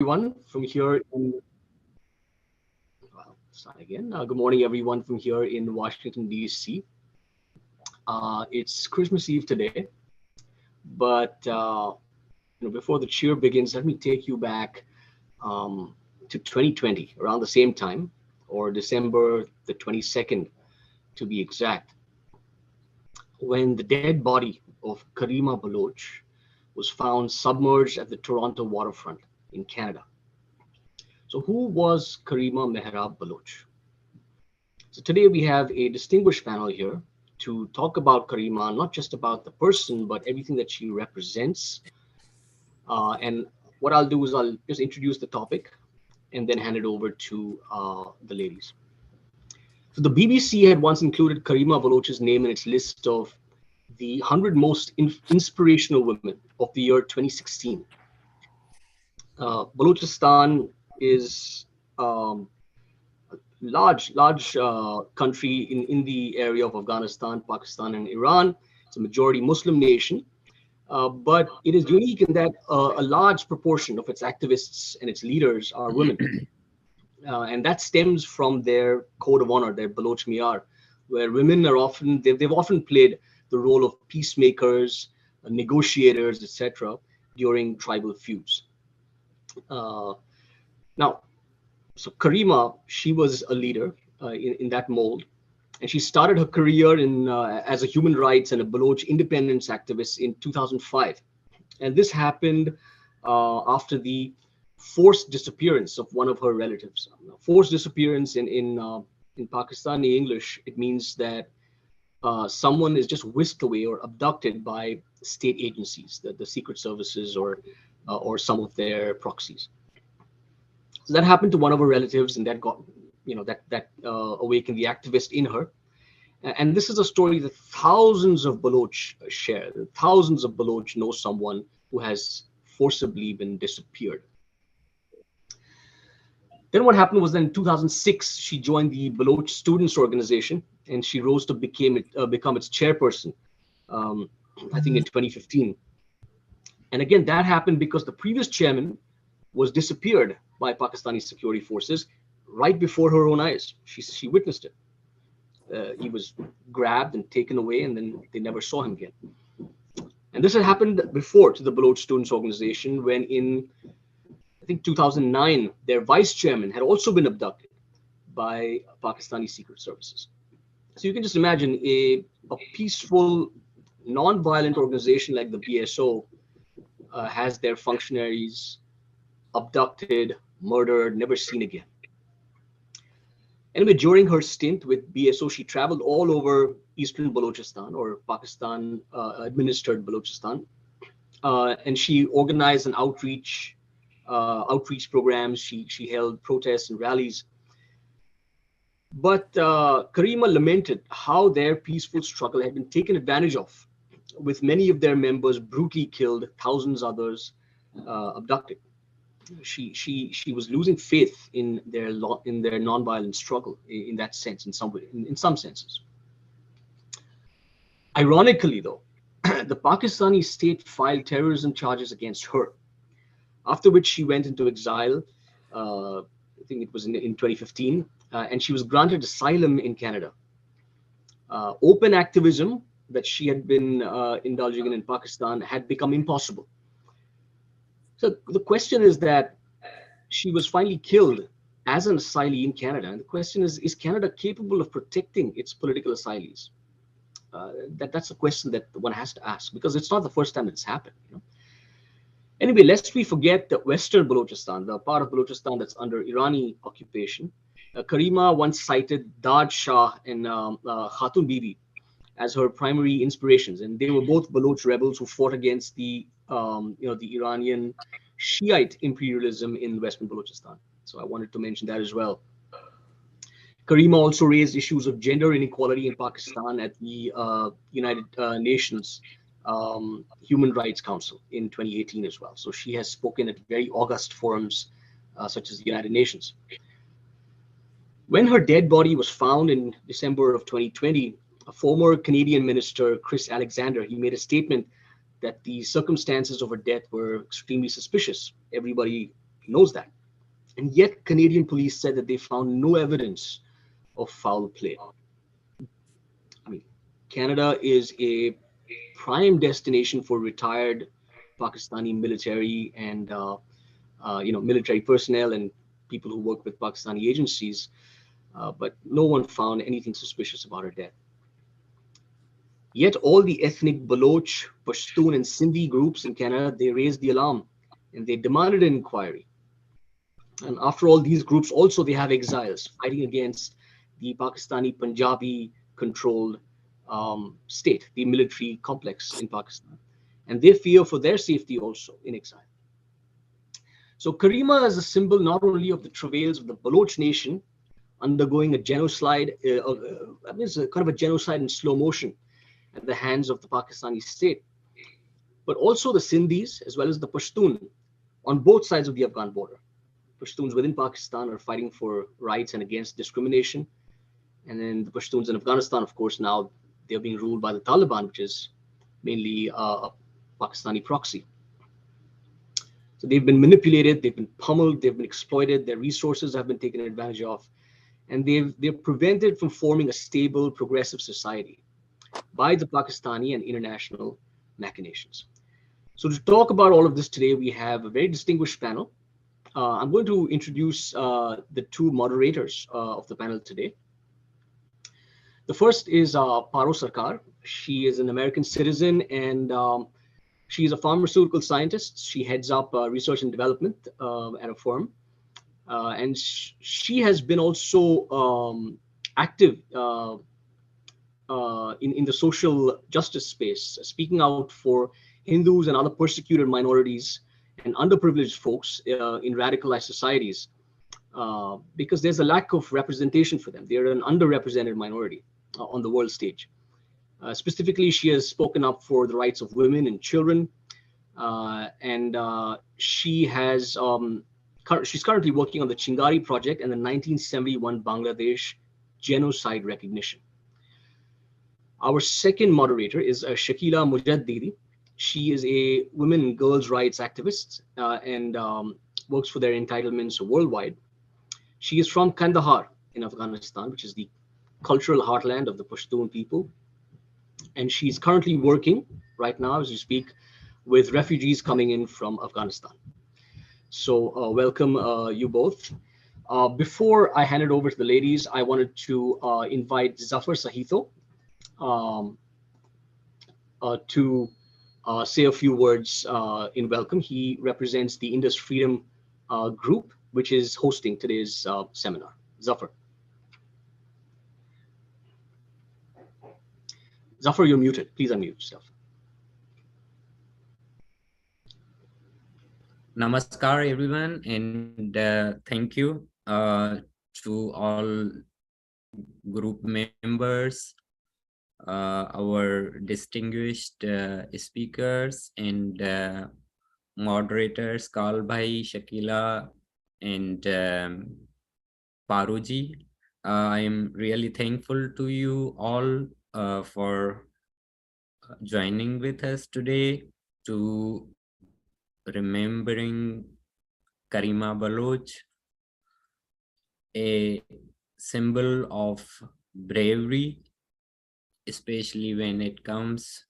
Everyone from here in, well, start again. Good morning, everyone from here in Washington, D.C. It's Christmas Eve today, but before the cheer begins, let me take you back to 2020, around the same time, or December the 22nd to be exact, when the dead body of Karima Baloch was found submerged at the Toronto waterfront in Canada. So, who was Karima Mehrab Baloch? So, today we have a distinguished panel here to talk about Karima, not just about the person, but everything that she represents. And what I'll do is I'll just introduce the topic and then hand it over to the ladies. So, the BBC had once included Karima Baloch's name in its list of the 100 most inspirational women of the year 2016. Balochistan is large country in the area of Afghanistan, Pakistan, and Iran. It's a majority Muslim nation, but it is unique in that a large proportion of its activists and its leaders are women. And that stems from their code of honor, their Baloch Miyar, where women are often, they've often played the role of peacemakers, negotiators, etc., during tribal feuds. Now, so Karima, she was a leader in that mold, and she started her career as a human rights and a Baloch independence activist in 2005. And this happened after the forced disappearance of one of her relatives. Forced disappearance in Pakistani English, it means that someone is just whisked away or abducted by state agencies, the secret services or some of their proxies. So that happened to one of her relatives, and that got, that awakened the activist in her. And this is a story that thousands of Baloch share. Thousands of Baloch know someone who has forcibly been disappeared. Then what happened was that in 2006, she joined the Baloch Students Organization, and she rose to become its chairperson, I think in 2015. And again, that happened because the previous chairman was disappeared by Pakistani security forces right before her own eyes. She witnessed it. He was grabbed and taken away, and then they never saw him again. And this had happened before to the Baloch Students Organization when in, I think, 2009, their vice chairman had also been abducted by Pakistani secret services. So you can just imagine a peaceful, non-violent organization like the BSO has their functionaries abducted, murdered, never seen again. Anyway, during her stint with BSO, she traveled all over eastern Balochistan, or Pakistan administered Balochistan, and she organized an outreach programs. She held protests and rallies. But Karima lamented how their peaceful struggle had been taken advantage of, with many of their members brutally killed, thousands others abducted. She was losing faith in their nonviolent struggle in that sense, in some senses. Ironically, though, the Pakistani state filed terrorism charges against her, after which she went into exile. I think it was in 2015, and she was granted asylum in Canada. Open activism that she had been indulging in Pakistan had become impossible. So the question is that she was finally killed as an asylee in Canada. And the question is Canada capable of protecting its political asylees? That's a question that one has to ask, because it's not the first time it's happened. Anyway, lest we forget that Western Balochistan, the part of Balochistan that's under Irani occupation, Karima once cited Dad Shah and Khatun Bibi as her primary inspirations, and they were both Baloch rebels who fought against the Iranian Shiite imperialism in Western Balochistan. So I wanted to mention that as well. Karima also raised issues of gender inequality in Pakistan at the United Nations Human Rights Council in 2018 as well. So she has spoken at very august forums such as the United Nations. When her dead body was found in December of 2020, a former Canadian minister, Chris Alexander, he made a statement that the circumstances of her death were extremely suspicious. Everybody, knows that. And yet, Canadian police said that they found no evidence of foul play. I mean, Canada is a prime destination for retired Pakistani military and military personnel and people who work with Pakistani agencies, but no one found anything suspicious about her death. Yet all the ethnic Baloch, Pashtun, and Sindhi groups in Canada, they raised the alarm and they demanded an inquiry. And after all, these groups also they have exiles fighting against the Pakistani Punjabi controlled state, the military complex in Pakistan, and they fear for their safety also in exile. So Karima is a symbol not only of the travails of the Baloch nation undergoing a genocide, it's a kind of a genocide in slow motion at the hands of the Pakistani state, but also the Sindhis as well as the Pashtun on both sides of the Afghan border. Pashtuns within Pakistan are fighting for rights and against discrimination. And then the Pashtuns in Afghanistan, of course, now they're being ruled by the Taliban, which is mainly a Pakistani proxy. So they've been manipulated, they've been pummeled, they've been exploited, their resources have been taken advantage of, and they're prevented from forming a stable, progressive society by the Pakistani and international machinations. So to talk about all of this today, we have a very distinguished panel. I'm going to introduce the two moderators of the panel today. The first is Paro Sarkar. She is an American citizen and she is a pharmaceutical scientist. She heads up research and development at a firm. And she has been also active in the social justice space, speaking out for Hindus and other persecuted minorities and underprivileged folks in radicalized societies, because there's a lack of representation for them. They're an underrepresented minority on the world stage. Specifically, she has spoken up for the rights of women and children, and she has she's currently working on the Chingari project and the 1971 Bangladesh genocide recognition. Our second moderator is Shakila Mujaddidi. She is a women and girls' rights activist and works for their entitlements worldwide. She is from Kandahar in Afghanistan, which is the cultural heartland of the Pashtun people. And she's currently working right now, as we speak, with refugees coming in from Afghanistan. So welcome you both. Before I hand it over to the ladies, I wanted to invite Zafar Sahito to say a few words in welcome. He represents the Indus Freedom Group, which is hosting today's seminar. Zafar. Zafar, you're muted. Please unmute yourself. Namaskar, everyone, and thank you to all group members, our distinguished speakers and moderators, Kalbhai, Shakila, and Paruji. I am really thankful to you all for joining with us today to remembering Karima Baloch, a symbol of bravery, especially when it comes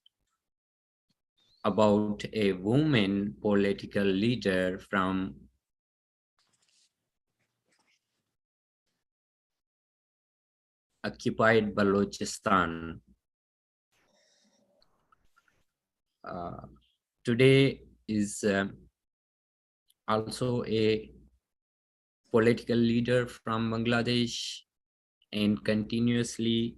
about a woman political leader from occupied Balochistan. Today is also a political leader from Bangladesh and continuously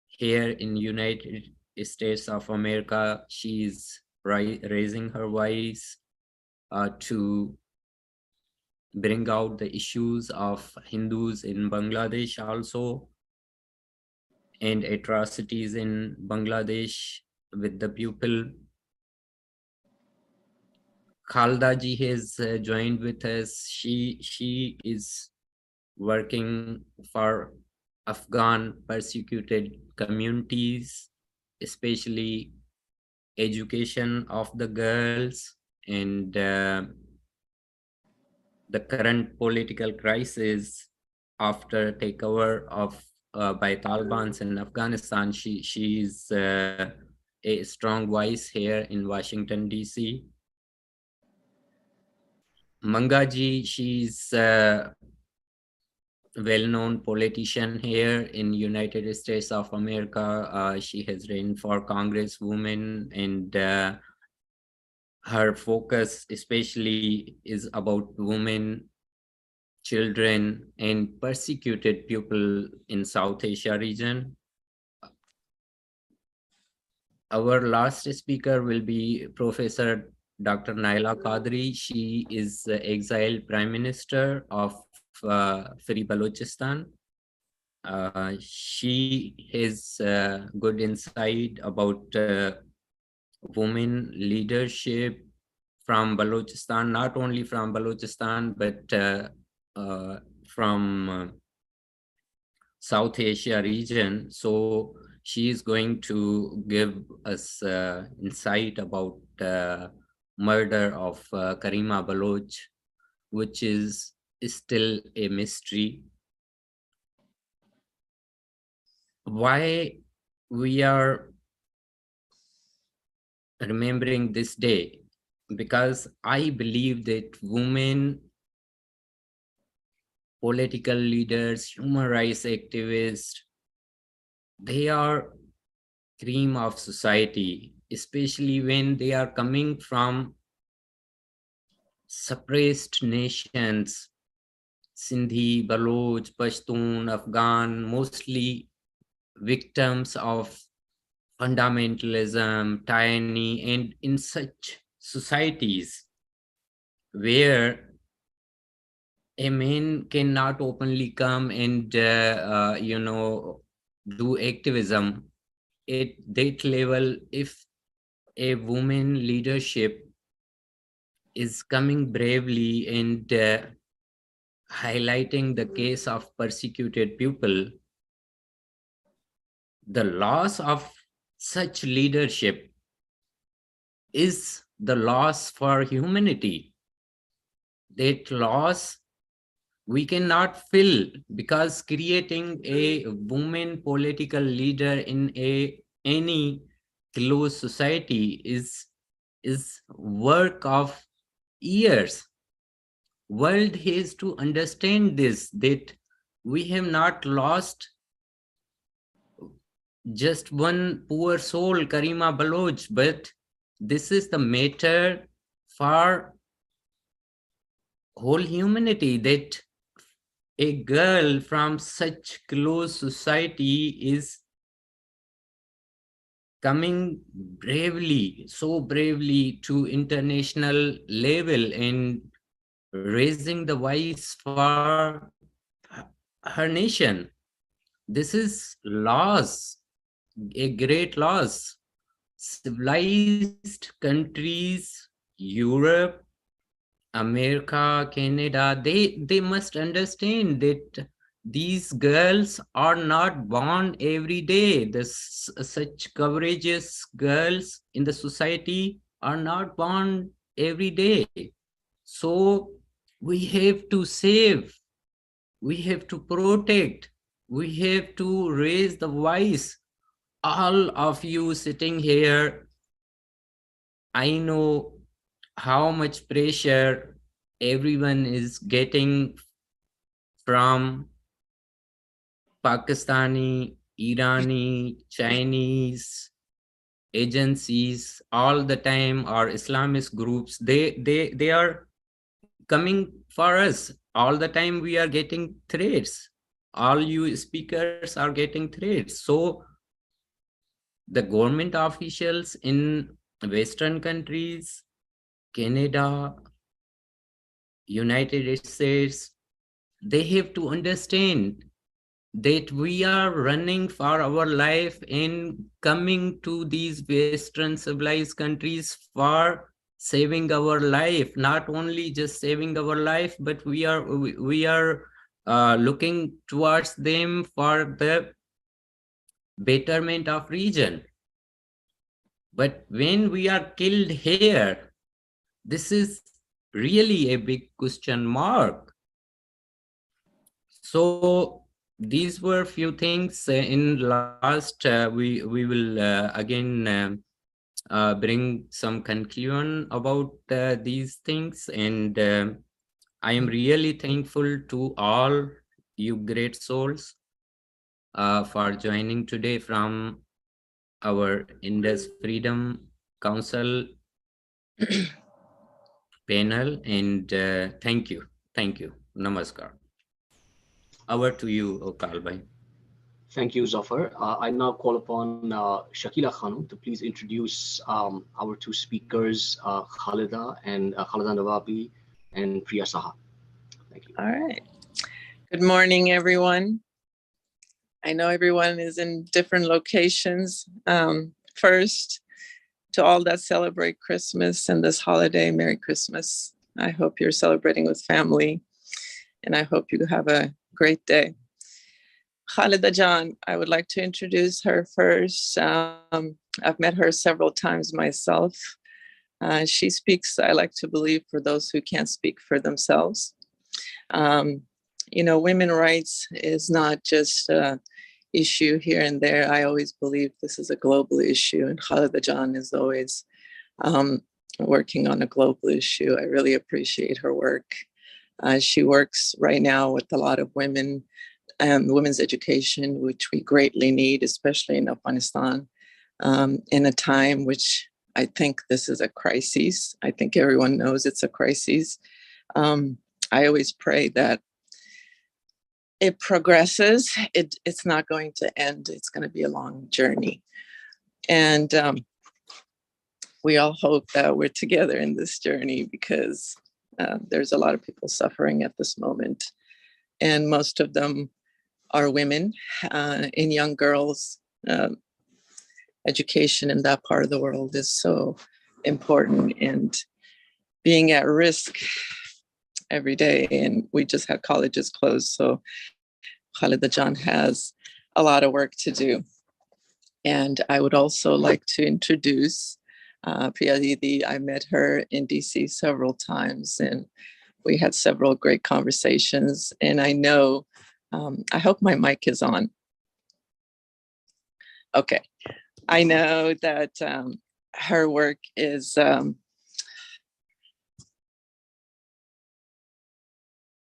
here in United States of America, she is raising her voice to bring out the issues of Hindus in Bangladesh also and atrocities in Bangladesh with the people. Khalda ji has joined with us. She is working for Afghan persecuted communities, especially education of the girls and the current political crisis after takeover of by Taliban in Afghanistan. She is a strong voice here in Washington D.C. Mangaji, she's a well-known politician here in United States of America. She has ran for Congresswoman, and her focus especially is about women, children, and persecuted people in South Asia region. Our last speaker will be Professor Dr. Naila Qadri. She is the exiled Prime Minister of Free Balochistan. She has good insight about women leadership from Balochistan, not only from Balochistan, but from South Asia region. So she is going to give us insight about murder of Karima Baloch, which is still a mystery. Why we are remembering this day? Because I believe that women, political leaders, human rights activists, they are cream of society, especially when they are coming from suppressed nations, Sindhi, Baloch, Pashtun, Afghan, mostly victims of fundamentalism, tyranny, and in such societies where a man cannot openly come and do activism at that level. If a woman leadership is coming bravely and highlighting the case of persecuted people, the loss of such leadership is the loss for humanity. That loss we cannot fill, because creating a woman political leader in any closed society is work of years. World has to understand this, that we have not lost just one poor soul, Karima Baloch, but this is the matter for whole humanity, that a girl from such close society is coming bravely, so bravely to international level and raising the voice for her nation. This is loss, a great loss. Civilized countries, Europe, America, Canada, they must understand that these girls are not born every day. Such courageous girls in the society are not born every day. So we have to save, we have to protect, we have to raise the voice. All of you sitting here, I know how much pressure everyone is getting from Pakistani, Irani, Chinese agencies all the time, or Islamist groups. They are coming for us all the time. We are getting threats. All you speakers are getting threats. So the government officials in Western countries, Canada, United States, they have to understand that we are running for our life and coming to these Western civilized countries for saving our life. Not only just saving our life, but we are looking towards them for the betterment of region. But when we are killed here, this is really a big question mark. So these were few things in last. We will again bring some conclusion about these things, and I am really thankful to all you great souls for joining today from our Indus Freedom Council panel, and thank you, namaskar. Over to you, Okalbhai. Thank you, Zafar. I now call upon Shakila Khanum to please introduce our two speakers, Khalida and Khalida Nawabi and Priya Saha. Thank you. All right. Good morning, everyone. I know everyone is in different locations. First, to all that celebrate Christmas and this holiday, Merry Christmas. I hope you're celebrating with family, and I hope you have a great day. Khalida Jan, I would like to introduce her first. I've met her several times myself. She speaks, I like to believe, for those who can't speak for themselves. You know, women's rights is not just an issue here and there. I always believe this is a global issue, and Khalida Jan is always working on a global issue. I really appreciate her work. She works right now with a lot of women and women's education, which we greatly need, especially in Afghanistan, in a time which I think this is a crisis. I think everyone knows it's a crisis. I always pray that it progresses. It's not going to end. It's going to be a long journey. And we all hope that we're together in this journey, because there's a lot of people suffering at this moment. And most of them are women and young girls. Education in that part of the world is so important, and being at risk every day. And we just had colleges closed, so Khalida Jan has a lot of work to do. And I would also like to introduce Priya Didi. I met her in DC several times, and we had several great conversations. And I know, I hope my mic is on. Okay. I know that her work is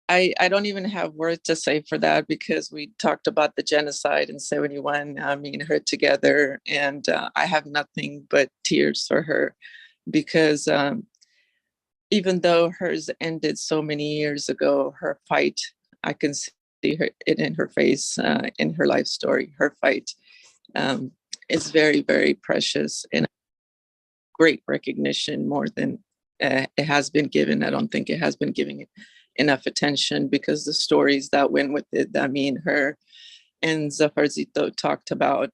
I don't even have words to say for that, because we talked about the genocide in 71, me and her together, and I have nothing but tears for her, because even though hers ended so many years ago, her fight, I can see it in her face, in her life story. Her fight is very, very precious, and great recognition, more than it has been given. I don't think it has been given it enough attention, because the stories that went with it, that me and her and Zafar Zito talked about,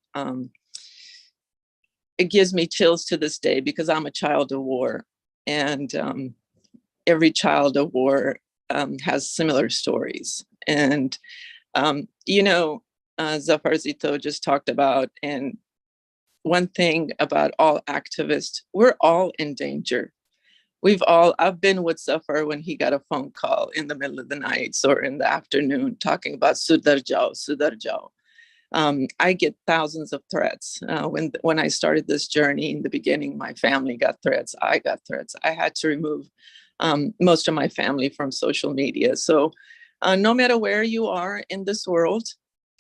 it gives me chills to this day, because I'm a child of war, and every child of war has similar stories. And you know, Zafar Zito just talked about, and one thing about all activists, we're all in danger. I've been with Zafar when he got a phone call in the middle of the night or in the afternoon talking about Sudar Jao, Sudar Jao. I get thousands of threats. When I started this journey in the beginning, my family got threats. I got threats. I had to remove most of my family from social media. So no matter where you are in this world,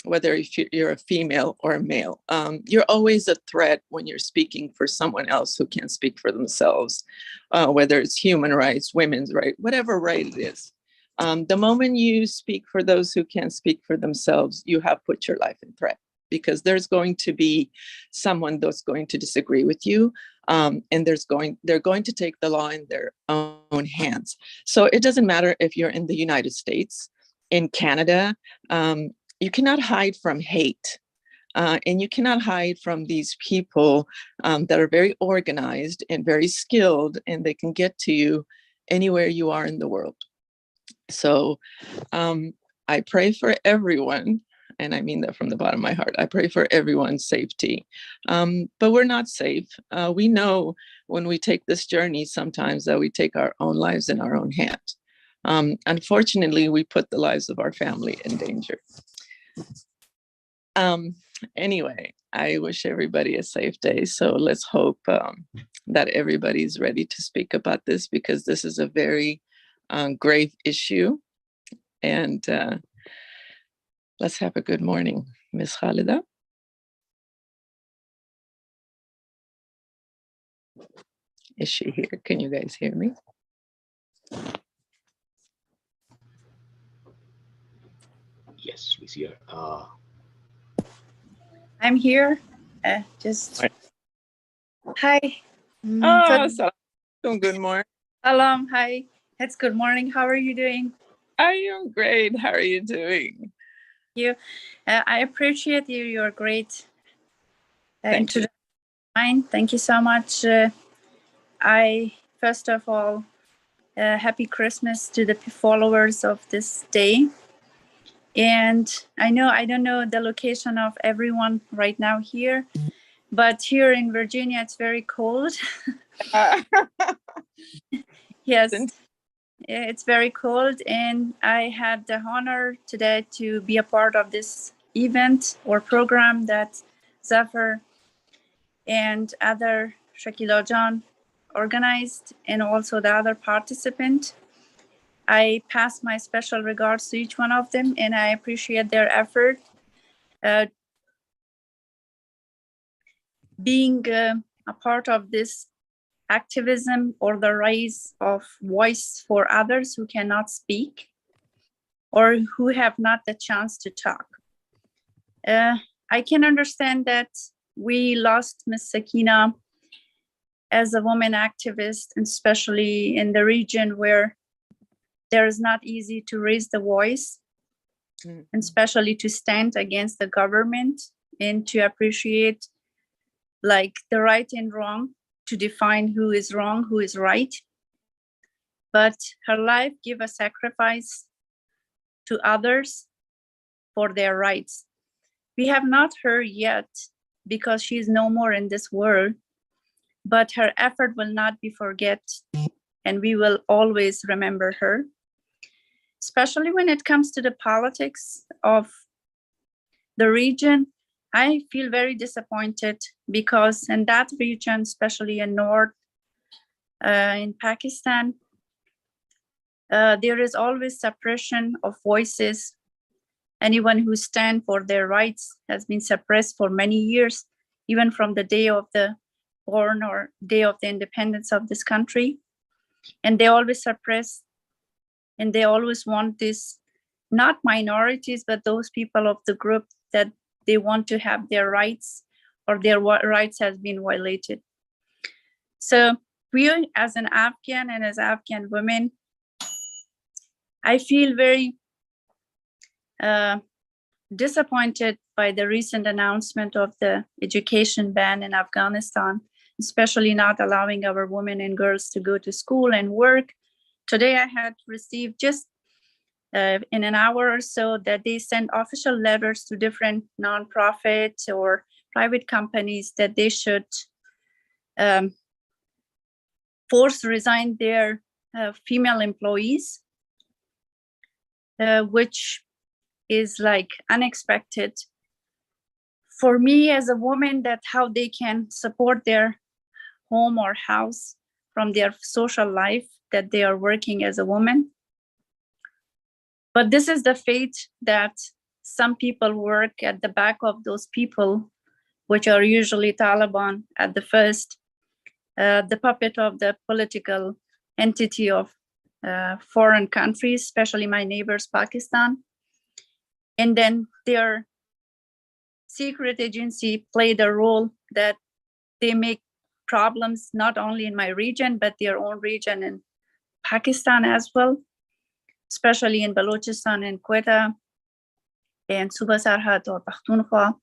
whether you're a female or a male, you're always a threat when you're speaking for someone else who can't speak for themselves, whether it's human rights, women's rights, whatever right it is. The moment you speak for those who can't speak for themselves, you have put your life in threat, because there's going to be someone that's going to disagree with you, and they're going to take the law in their own hands. So it doesn't matter if you're in the United States, in Canada, you cannot hide from hate. And you cannot hide from these people that are very organized and very skilled, and they can get to you anywhere you are in the world. So I pray for everyone. and I mean that from the bottom of my heart. I pray for everyone's safety. But we're not safe. We know when we take this journey sometimes that we take our own lives in our own hands. Unfortunately, we put the lives of our family in danger. Anyway, I wish everybody a safe day. So let's hope that everybody's ready to speak about this, because this is a very grave issue. And let's have a good morning. Ms. Khalida. Is she here? Can you guys hear me? Yes, we see her. I'm here. Just hi. Good morning. Salam. Hi. It's good morning. How are you doing? I am great. How are you doing? I appreciate you. You're great. Thank you. Thank you so much. I first of all, happy Christmas to the followers of this day. And I don't know the location of everyone right now here, but here in Virginia, it's very cold. Yes, it's very cold. And I had the honor today to be a part of this event or program that Zafar and other Shakila Jan organized, and also the other participant. I pass my special regards to each one of them, and I appreciate their effort. Being a part of this activism or the rise of voice for others who cannot speak or who have not the chance to talk. I can understand that we lost Ms. Sakina as a woman activist, especially in the region where there is not easy to raise the voice, and especially to stand against the government and to appreciate like the right and wrong, to define who is wrong, who is right. But her life gave a sacrifice to others for their rights. We have not heard yet because she is no more in this world, but her effort will not be forget, and we will always remember her. Especially when it comes to the politics of the region, I feel very disappointed because in that region, especially in North, in Pakistan, there is always suppression of voices. Anyone who stands for their rights has been suppressed for many years, even from the day of the born or day of the independence of this country. And they always suppress, and they always want this, not minorities, but those people of the group that they want to have their rights or their rights has been violated. So we, as an Afghan and as Afghan women, I feel very disappointed by the recent announcement of the education ban in Afghanistan, especially not allowing our women and girls to go to school and work. Today I had received just in an hour or so that they send official letters to different nonprofits or private companies that they should force resign their female employees, which is like unexpected for me as a woman, that how they can support their home or house from their social life that they are working as a woman. But this is the fate that some people work at the back of those people, which are usually Taliban at the first, the puppet of the political entity of foreign countries, especially my neighbors, Pakistan. And then their secret agency played a role that they make problems not only in my region, but their own region in Pakistan as well, especially in Balochistan and Quetta and Suba Sarhat or Pakhtunkhwa,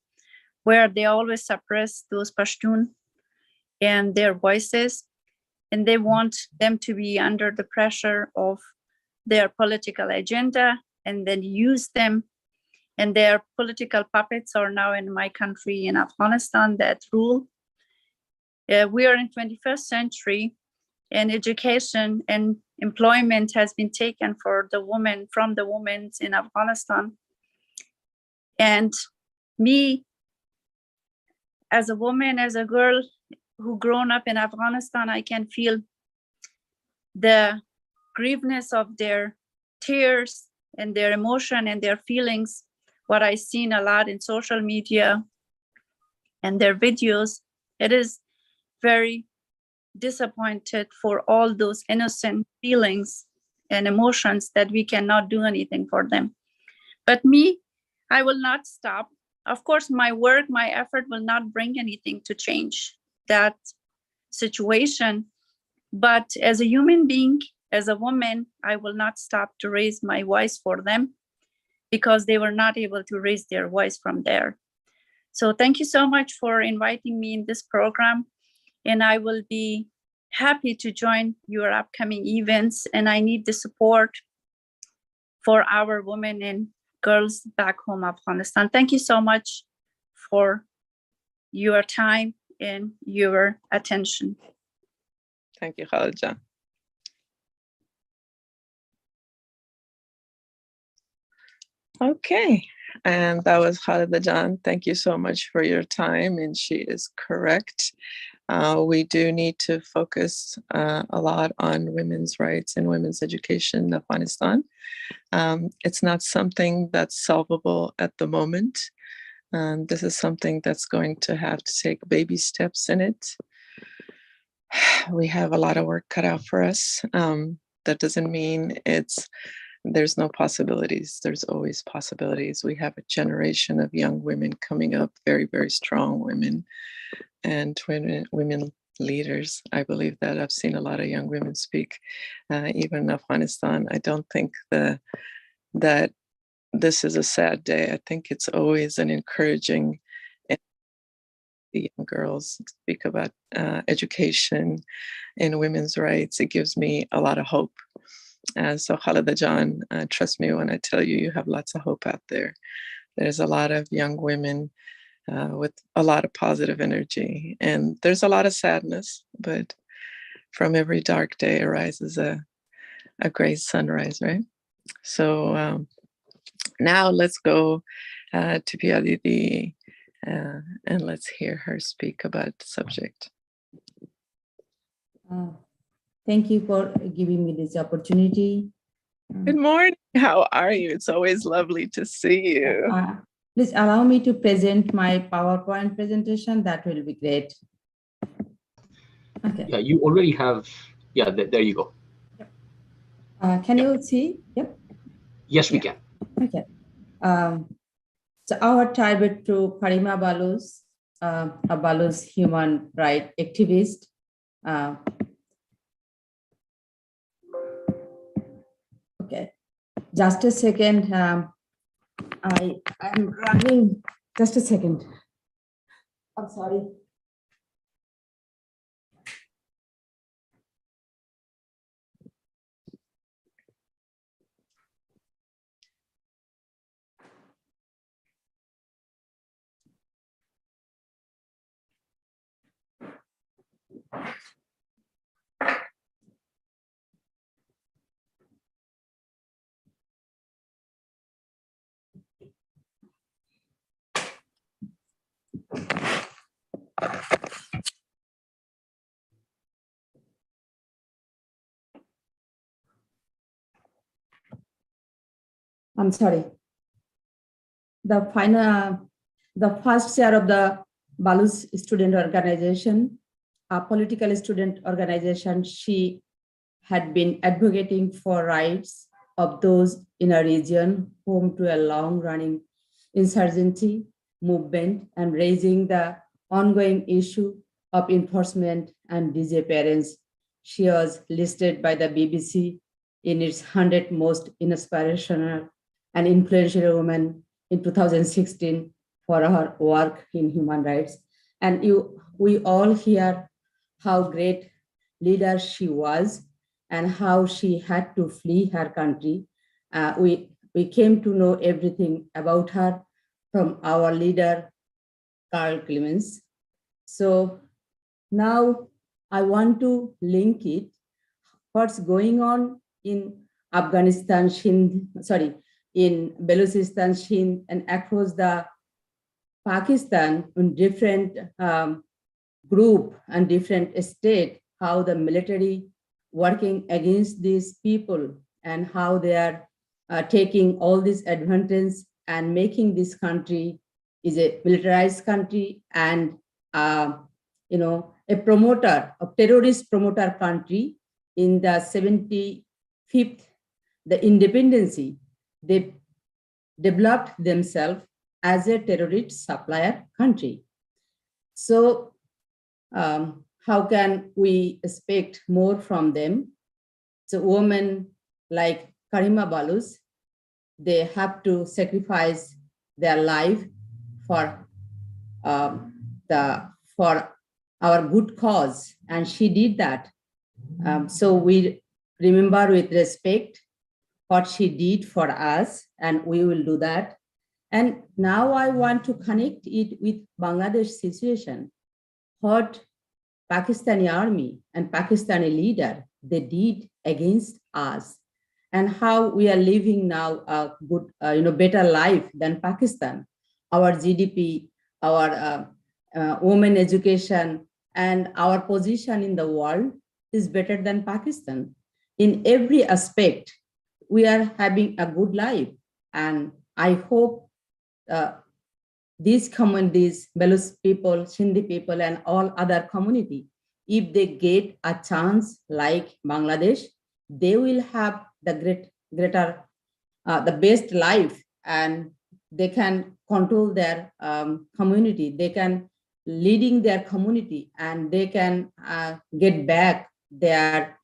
where they always suppress those Pashtun and their voices, and they want them to be under the pressure of their political agenda and then use them and their political puppets are now in my country, in Afghanistan, that rule. We are in 21st century, and education and employment has been taken for the women, from the women in Afghanistan. And me, as a woman, as a girl who grown up in Afghanistan, I can feel the grieveness of their tears and their emotion and their feelings, what I've seen a lot in social media and their videos. It is very disappointed for all those innocent feelings and emotions that we cannot do anything for them. But me, I will not stop. Of course, my work, my effort will not bring anything to change that situation. But as a human being, as a woman, I will not stop to raise my voice for them because they were not able to raise their voice from there. So thank you so much for inviting me in this program. And I will be happy to join your upcoming events. And I need the support for our women and girls back home, Afghanistan. Thank you so much for your time and your attention. Thank you, Khalija. Okay, and that was Khalida Jan. Thank you so much for your time, and she is correct. We do need to focus a lot on women's rights and women's education in Afghanistan. It's not something that's solvable at the moment. This is something that's going to have to take baby steps in it. We have a lot of work cut out for us. That doesn't mean there's no possibilities. There's always possibilities. We have a generation of young women coming up, very, very strong women, and women leaders. I believe that I've seen a lot of young women speak, even in Afghanistan. I don't think that this is a sad day. I think it's always an encouraging the young girls speak about education and women's rights. It gives me a lot of hope. So Khalida Jan, trust me when I tell you, you have lots of hope out there. There's a lot of young women with a lot of positive energy, and there's a lot of sadness, but from every dark day arises a great sunrise, right? So now let's go to Pia Didi, and let's hear her speak about the subject. Thank you for giving me this opportunity. Good morning. How are you? It's always lovely to see you. Please allow me to present my PowerPoint presentation. That will be great. Okay. Yeah, you already have. Yeah, there you go. Can you see? Yep. Yes, we can. Okay. So our tribute to Karima Baloch, a Baloch human rights activist. Okay, just a second. I'm running. Just a second. I'm sorry. I'm sorry. The first chair of the Baloch student organization, a political student organization, she had been advocating for rights of those in a region home to a long-running insurgency movement and raising the ongoing issue of enforcement and disappearance. She was listed by the BBC in its 100 most inspirational and influential women in 2016 for her work in human rights. And we all hear how great leader she was and how she had to flee her country. we came to know everything about her from our leader, Carl Clemens. So now I want to link it, what's going on in Afghanistan, in Balochistan, Sindh, and across the Pakistan in different group and different state, how the military working against these people and how they are taking all this advantage and making this country is a militarized country and a promoter, a terrorist promoter country. In the 75th, the independency, they developed themselves as a terrorist supplier country. So how can we expect more from them? So women like Karima Baloch, they have to sacrifice their life for our good cause, and she did that. So we remember with respect what she did for us, and we will do that. And now I want to connect it with Bangladesh situation. What Pakistani army and Pakistani leader they did against us, and how we are living now a good, better life than Pakistan. Our GDP, our women education, and our position in the world is better than Pakistan. In every aspect, we are having a good life. And I hope these communities, Baloch people, Sindhi people, and all other community, if they get a chance like Bangladesh, they will have the the best life, and they can control their community. They can leading their community, and they can get back their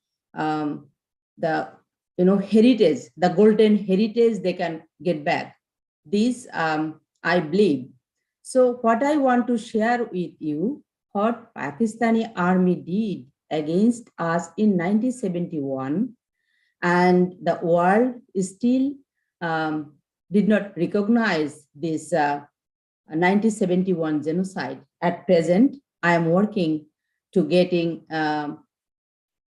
heritage, the golden heritage. They can get back. This I believe. So what I want to share with you, what Pakistani army did against us in 1971, and the world still did not recognize this 1971 genocide. At present, I am working to getting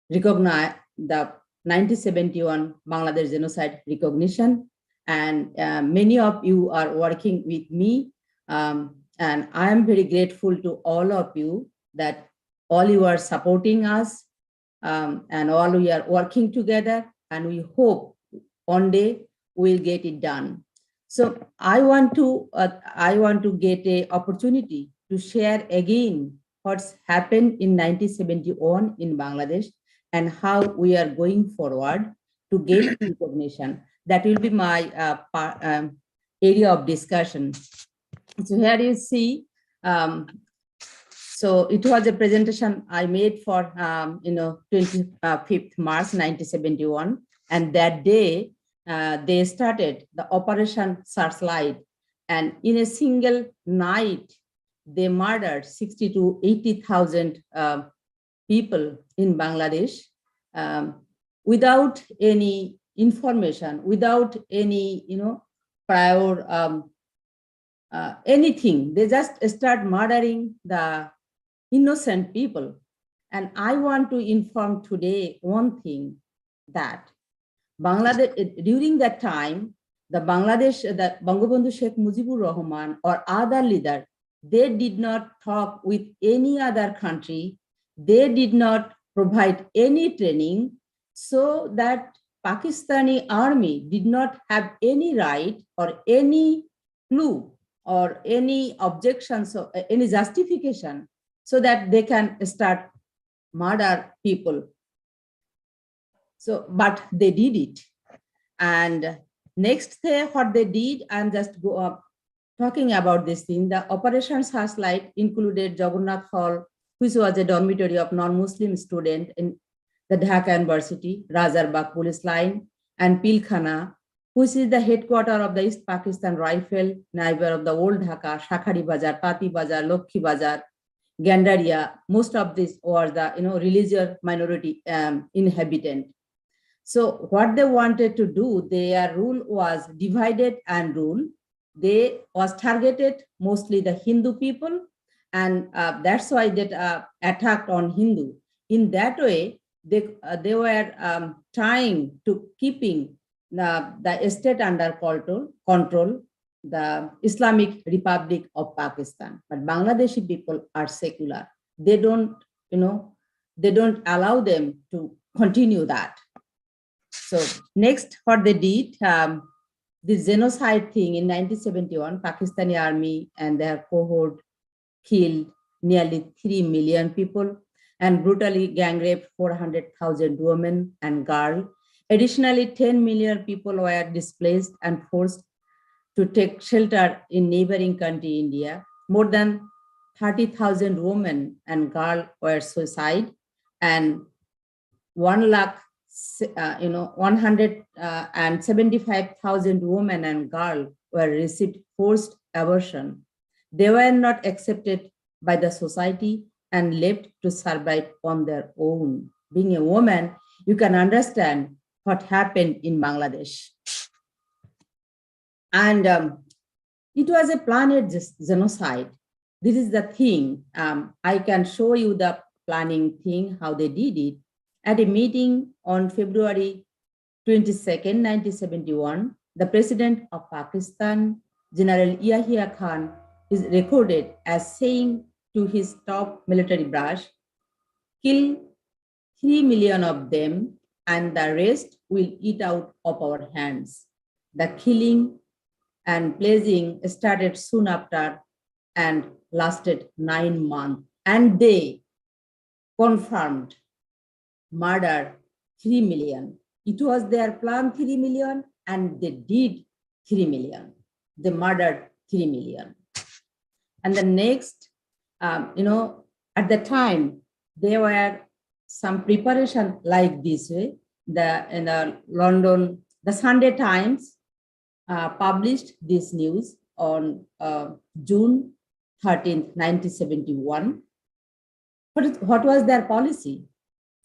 recognize the 1971 Bangladesh genocide recognition, and many of you are working with me, and I am very grateful to all of you that all you are supporting us, and all we are working together, and we hope one day we'll get it done. So I want to get a opportunity to share again what's happened in 1971 in Bangladesh and how we are going forward to get recognition. That will be my area of discussion. So here you see, so it was a presentation I made for 25th March 1971, and that day they started the Operation Searchlight, and in a single night they murdered 60 to 80,000 people in Bangladesh without any information, without any prior anything. They just start murdering the innocent people. And I want to inform today one thing, that Bangladesh, during that time, the Bangabandhu Sheikh Mujibur Rahman or other leader, they did not talk with any other country. They did not provide any training, so that Pakistani army did not have any right or any clue or any objections or any justification so that they can start murder people. So, but they did it. And next day, what they did, I'm just talking about this thing. The Operation Searchlight included Jagannath Hall, which was a dormitory of non-Muslim students in the Dhaka University, Rajarbagh Police Line, and Pilkhana, which is the headquarters of the East Pakistan Rifle, neighbor of the Old Dhaka, Shakhari Bazar, Pati Bazar, Lokhi Bazar, Gandaria. Most of this was the religious minority inhabitant. So what they wanted to do, their rule was divided and rule. They was targeted mostly the Hindu people, and that's why they attacked on Hindu. In that way, they were trying to keeping the state under control, the Islamic Republic of Pakistan. But Bangladeshi people are secular. They don't, they don't allow them to continue that. So next, what they did, the genocide thing in 1971, Pakistani army and their cohort killed nearly 3 million people and brutally gang raped 400,000 women and girls. Additionally, 10 million people were displaced and forced to take shelter in neighboring country, India. More than 30,000 women and girls were suicide, and 175,000 women and girls were received forced abortion. They were not accepted by the society and left to survive on their own. Being a woman, you can understand what happened in Bangladesh. And it was a planned genocide. This is the thing. I can show you the planning thing, how they did it. At a meeting on February 22nd, 1971, the president of Pakistan, General Yahya Khan, is recorded as saying to his top military brass, kill 3 million of them and the rest will eat out of our hands. The killing and pillaging started soon after and lasted 9 months. And they confirmed murder 3 million. It was their plan 3 million and they did 3 million. They murdered 3 million. And the next, at the time, there were some preparation like this way. In the London, the Sunday Times published this news on June 13th, 1971. What was their policy?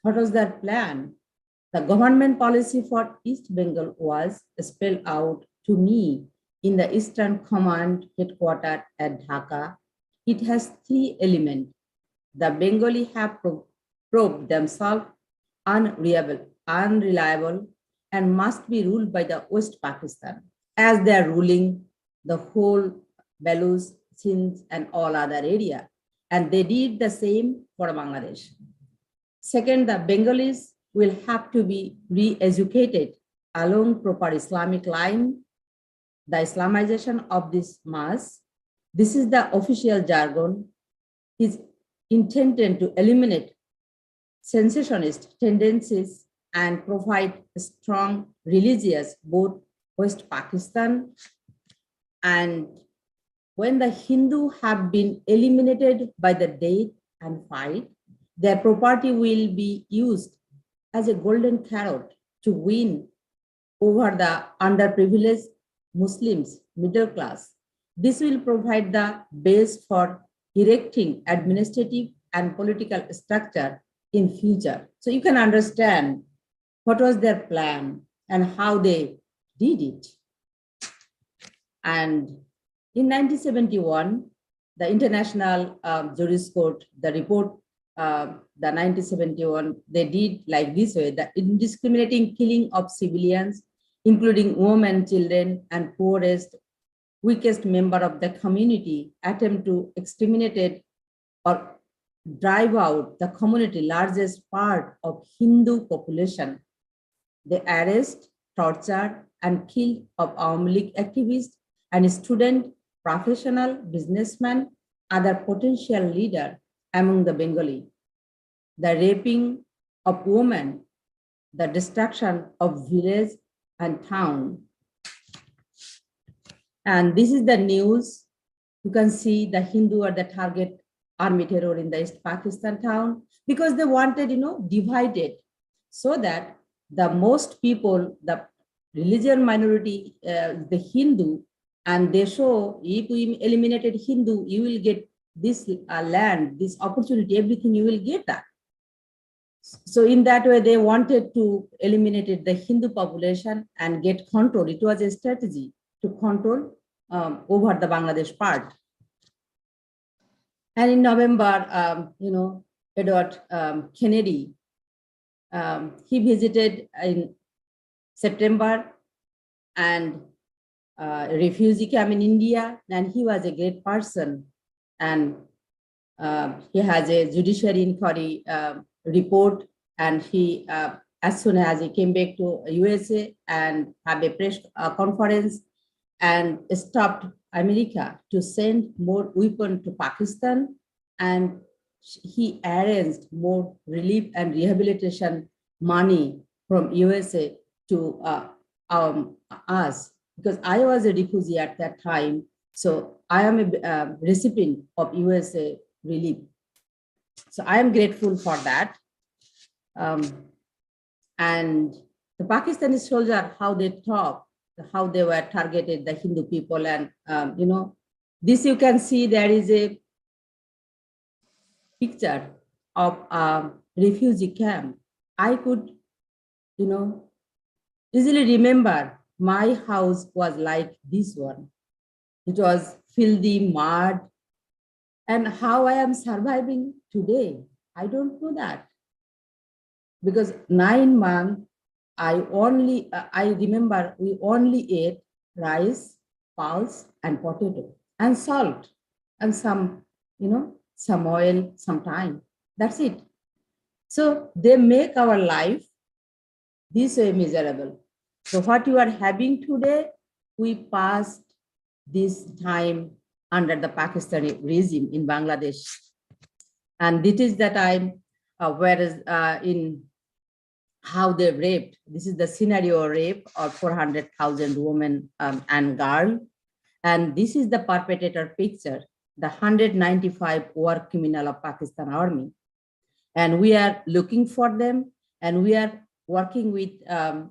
What was their plan? The government policy for East Bengal was spelled out to me in the Eastern Command headquarters at Dhaka. It has 3 elements. The Bengali have proved themselves unreliable, and must be ruled by the West Pakistan, as they are ruling the whole Baloch, Sindh, and all other area. And they did the same for Bangladesh. Second, the Bengalis will have to be re-educated along proper Islamic line. The Islamization of this mass, this is the official jargon, is intended to eliminate sensationist tendencies and provide strong religious, both West Pakistan. And when the Hindu have been eliminated by the death and fight, their property will be used as a golden carrot to win over the underprivileged Muslims, middle class. This will provide the base for erecting administrative and political structure in future. So you can understand what was their plan and how they did it. And in 1971, the International Juris Court, the report, the 1971, they did like this way: the indiscriminating killing of civilians, including women, children, and poorest, weakest member of the community, attempt to exterminate or drive out the community largest part of Hindu population. They arrest, torture, and kill of Awami League activists and student, professional, businessmen, other potential leader among the Bengali. The raping of women, the destruction of village and town. And this is the news. You can see the Hindu are the target army terror in the East Pakistan town, because they wanted, divided, so that the most people, the religion minority, the Hindu, and they show if we eliminated Hindu, you will get this land, this opportunity, everything, you will get that. So in that way, they wanted to eliminate the Hindu population and get control. It was a strategy to control over the Bangladesh part. And in November, Edward Kennedy, he visited in September and refugee camp in India, and he was a great person. And he has a judiciary inquiry report, and he, as soon as he came back to USA and have a press conference and stopped America to send more weapons to Pakistan, and he arranged more relief and rehabilitation money from USA to us, because I was a refugee at that time. So I am a recipient of USA relief. So I am grateful for that. And the Pakistani soldier, how they talk, how they were targeted, the Hindu people. And, this you can see there is a picture of a refugee camp. I could, easily remember my house was like this one. It was filthy, mud. And how I am surviving today, I don't know that. Because 9 months, I remember we only ate rice, pulse, and potato, and salt, and some oil, some time. That's it. So they make our life this way miserable. So what you are having today, we passed this time under the Pakistani regime in Bangladesh. And this is the time, whereas in how they raped, this is the scenario rape of 400,000 women and girls. And this is the perpetrator picture, the 195 war criminal of Pakistan Army. And we are looking for them, and we are working with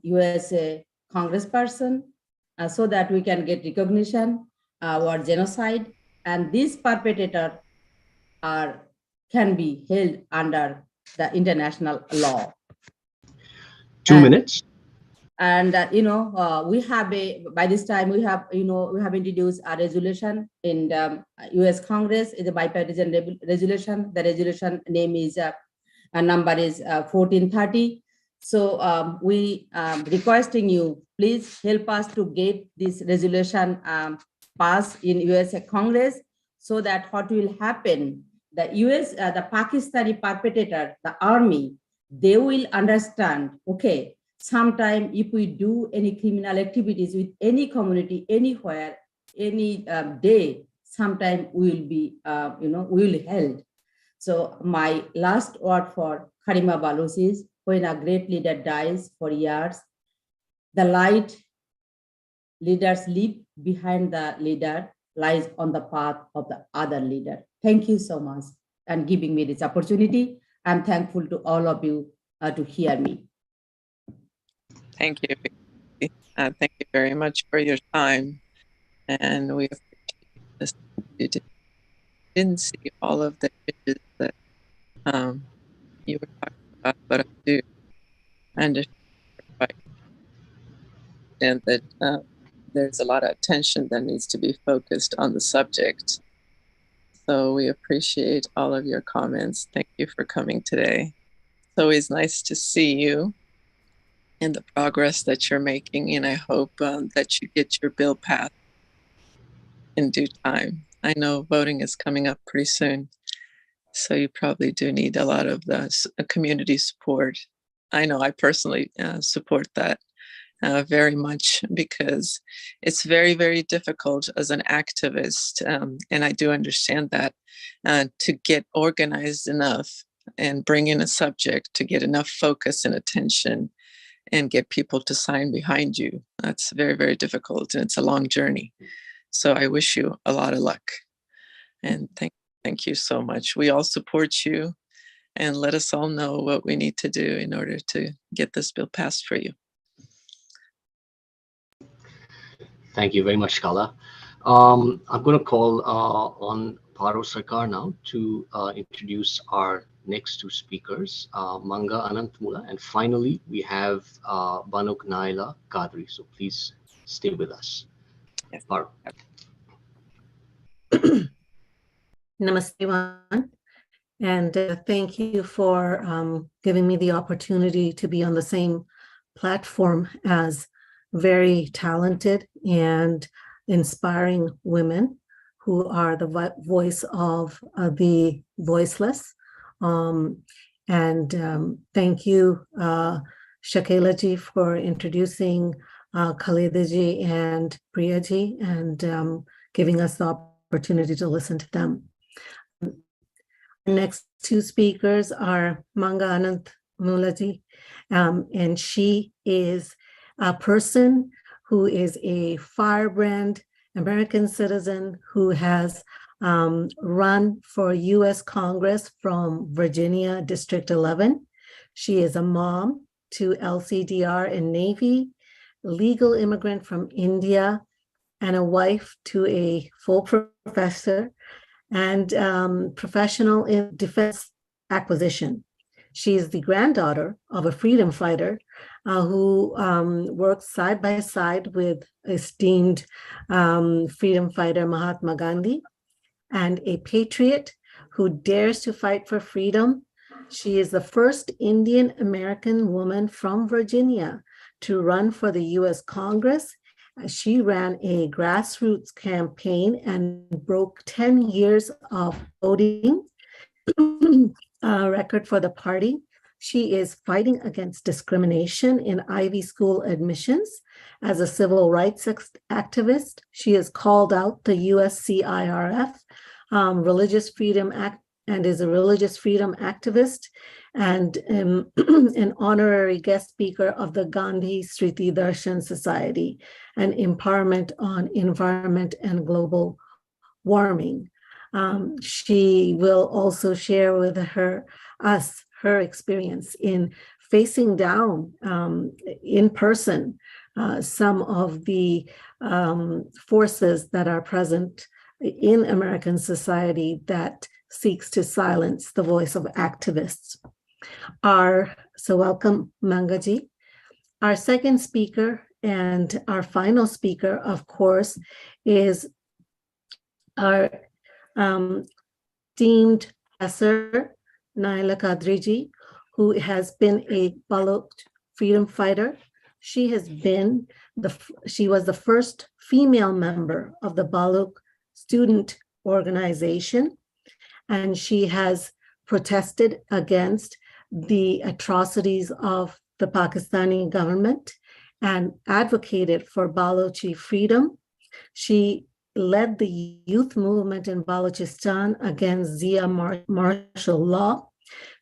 USA congressperson so that we can get recognition or genocide. And these perpetrators can be held under the international law. 2 minutes. And we have by this time we have introduced a resolution in the US Congress. It's a bipartisan resolution. The resolution name is number is 1430. So we requesting you, please help us to get this resolution passed in US Congress, so that what will happen, the the Pakistani perpetrator, the army, they will understand, okay, sometime if we do any criminal activities with any community, anywhere, any day, sometime we will be, we will be held. So my last word for Karima Baloch is, when a great leader dies for years, the light leaders leave behind the leader lies on the path of the other leader. Thank you so much and giving me this opportunity. I'm thankful to all of you to hear me. Thank you. Thank you very much for your time. And we appreciate this. You didn't see all of the images that you were talking about, but I do understand that there's a lot of attention that needs to be focused on the subject. So we appreciate all of your comments. Thank you for coming today. It's always nice to see you and the progress that you're making, and I hope that you get your bill passed in due time. I know voting is coming up pretty soon, so you probably do need a lot of the community support. I know I personally support that very much, because it's very, very difficult as an activist, and I do understand that, to get organized enough and bring in a subject to get enough focus and attention and get people to sign behind you. That's very, very difficult, and it's a long journey. So I wish you a lot of luck, and thank you so much. We all support you, and let us all know what we need to do in order to get this bill passed for you. Thank you very much, Kala. I'm going to call on Paro Sarkar now to introduce our next two speakers, Manga Anantmula, and finally we have Banuk Naila Kadri. So please stay with us. Yes. Namaste, everyone. And thank you for giving me the opportunity to be on the same platform as very talented and inspiring women who are the voice of the voiceless. Thank you, Shakelaji, for introducing Khalidaji and Priyaji and giving us the opportunity to listen to them. The next two speakers are Manga Anant Mulaji, and she is a person who is a firebrand American citizen who has run for U.S. Congress from Virginia District 11. She is a mom to LCDR and Navy, legal immigrant from India, and a wife to a full professor and professional in defense acquisition. She is the granddaughter of a freedom fighter who works side by side with esteemed freedom fighter Mahatma Gandhi, and a patriot who dares to fight for freedom. She is the first Indian American woman from Virginia to run for the US Congress. She ran a grassroots campaign and broke 10 years of voting record for the party. She is fighting against discrimination in Ivy School admissions. As a civil rights activist, she has called out the USCIRF Religious Freedom Act and is a religious freedom activist and an honorary guest speaker of the Gandhi Smriti Darshan Society, an empowerment on environment and global warming. She will also share with us her experience in facing down in person some of the forces that are present in American society that seeks to silence the voice of activists. So welcome, Mangaji. Our second speaker and our final speaker, of course, is our esteemed professor, Naila Kadriji, who has been a Baloch freedom fighter. She was the first female member of the Baloch student organization, and she has protested against the atrocities of the Pakistani government and advocated for Balochi freedom. She led the youth movement in Balochistan against Zia martial law.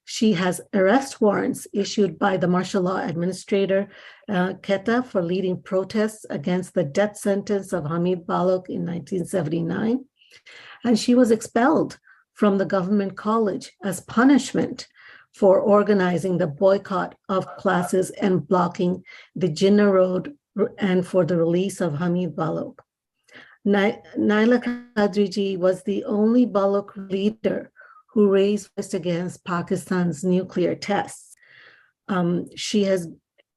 She has arrest warrants issued by the martial law administrator, Quetta, for leading protests against the death sentence of Hamid Baloch in 1979. And she was expelled from the government college as punishment for organizing the boycott of classes and blocking the Jinnah Road and for the release of Hamid Baloch. Naila Kadriji was the only Baloch leader who raised voice against Pakistan's nuclear tests. She has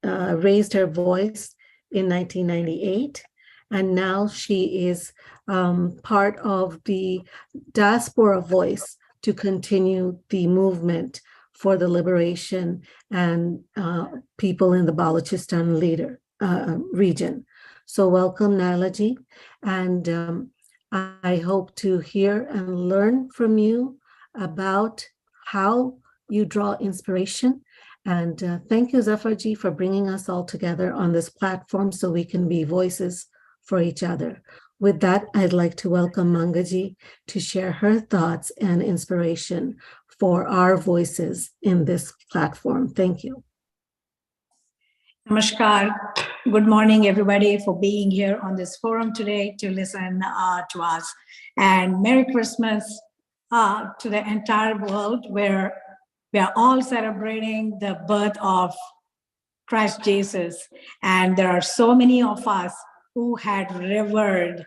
raised her voice in 1998, and now she is part of the diaspora voice to continue the movement for the liberation and people in the Balochistan region. So welcome, Nailaji, and I hope to hear and learn from you about how you draw inspiration. And thank you, Zafarji, for bringing us all together on this platform so we can be voices for each other. With that, I'd like to welcome Mangaji to share her thoughts and inspiration for our voices in this platform. Thank you. Namaskar. Good morning, everybody, for being here on this forum today to listen to us. And Merry Christmas to the entire world, where we are all celebrating the birth of Christ Jesus. And there are so many of us who had revered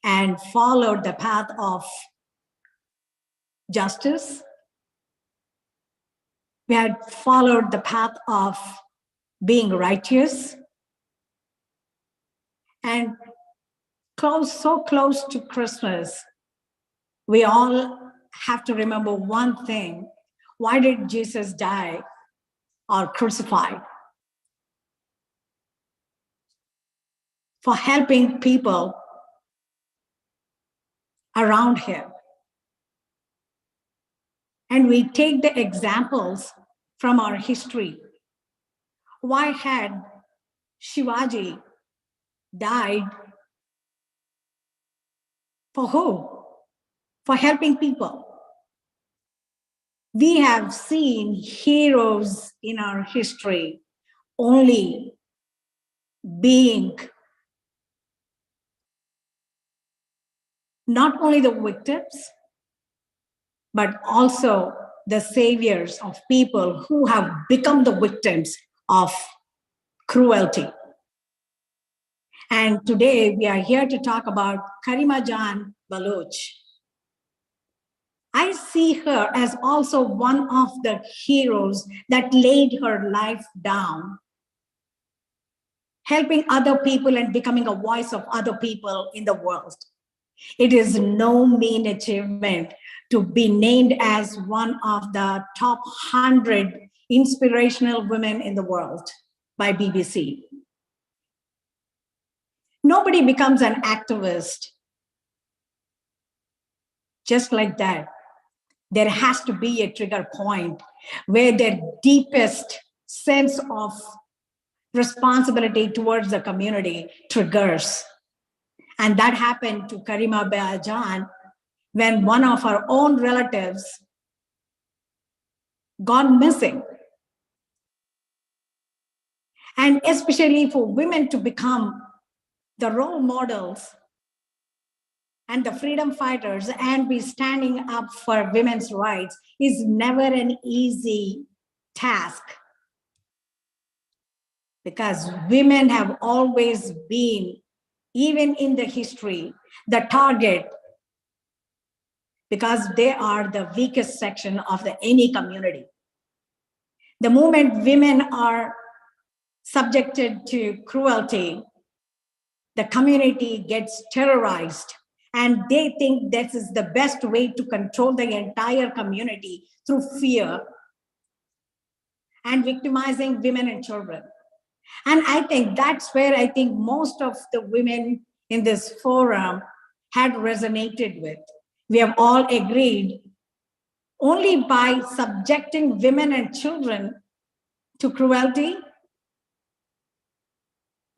and followed the path of justice, we had followed the path of being righteous, and so close to Christmas, we all have to remember one thing. Why did Jesus die or crucified? For helping people around him. And we take the examples from our history. Why had Shivaji died? For who? For helping people. We have seen heroes in our history only being not only the victims, but also the saviors of people who have become the victims of cruelty. And today we are here to talk about Karima Baloch. I see her as also one of the heroes that laid her life down, helping other people and becoming a voice of other people in the world. It is no mean achievement to be named as one of the top 100 inspirational women in the world by BBC. Nobody becomes an activist just like that. There has to be a trigger point where their deepest sense of responsibility towards the community triggers. And that happened to Karima Baloch when one of her own relatives gone missing. And especially for women to become the role models and the freedom fighters and be standing up for women's rights is never an easy task. Because women have always been, even in the history, the target, because they are the weakest section of any community. The moment women are subjected to cruelty, the community gets terrorized, and they think this is the best way to control the entire community through fear and victimizing women and children. And I think that's where I think most of the women in this forum had resonated with. We have all agreed only by subjecting women and children to cruelty,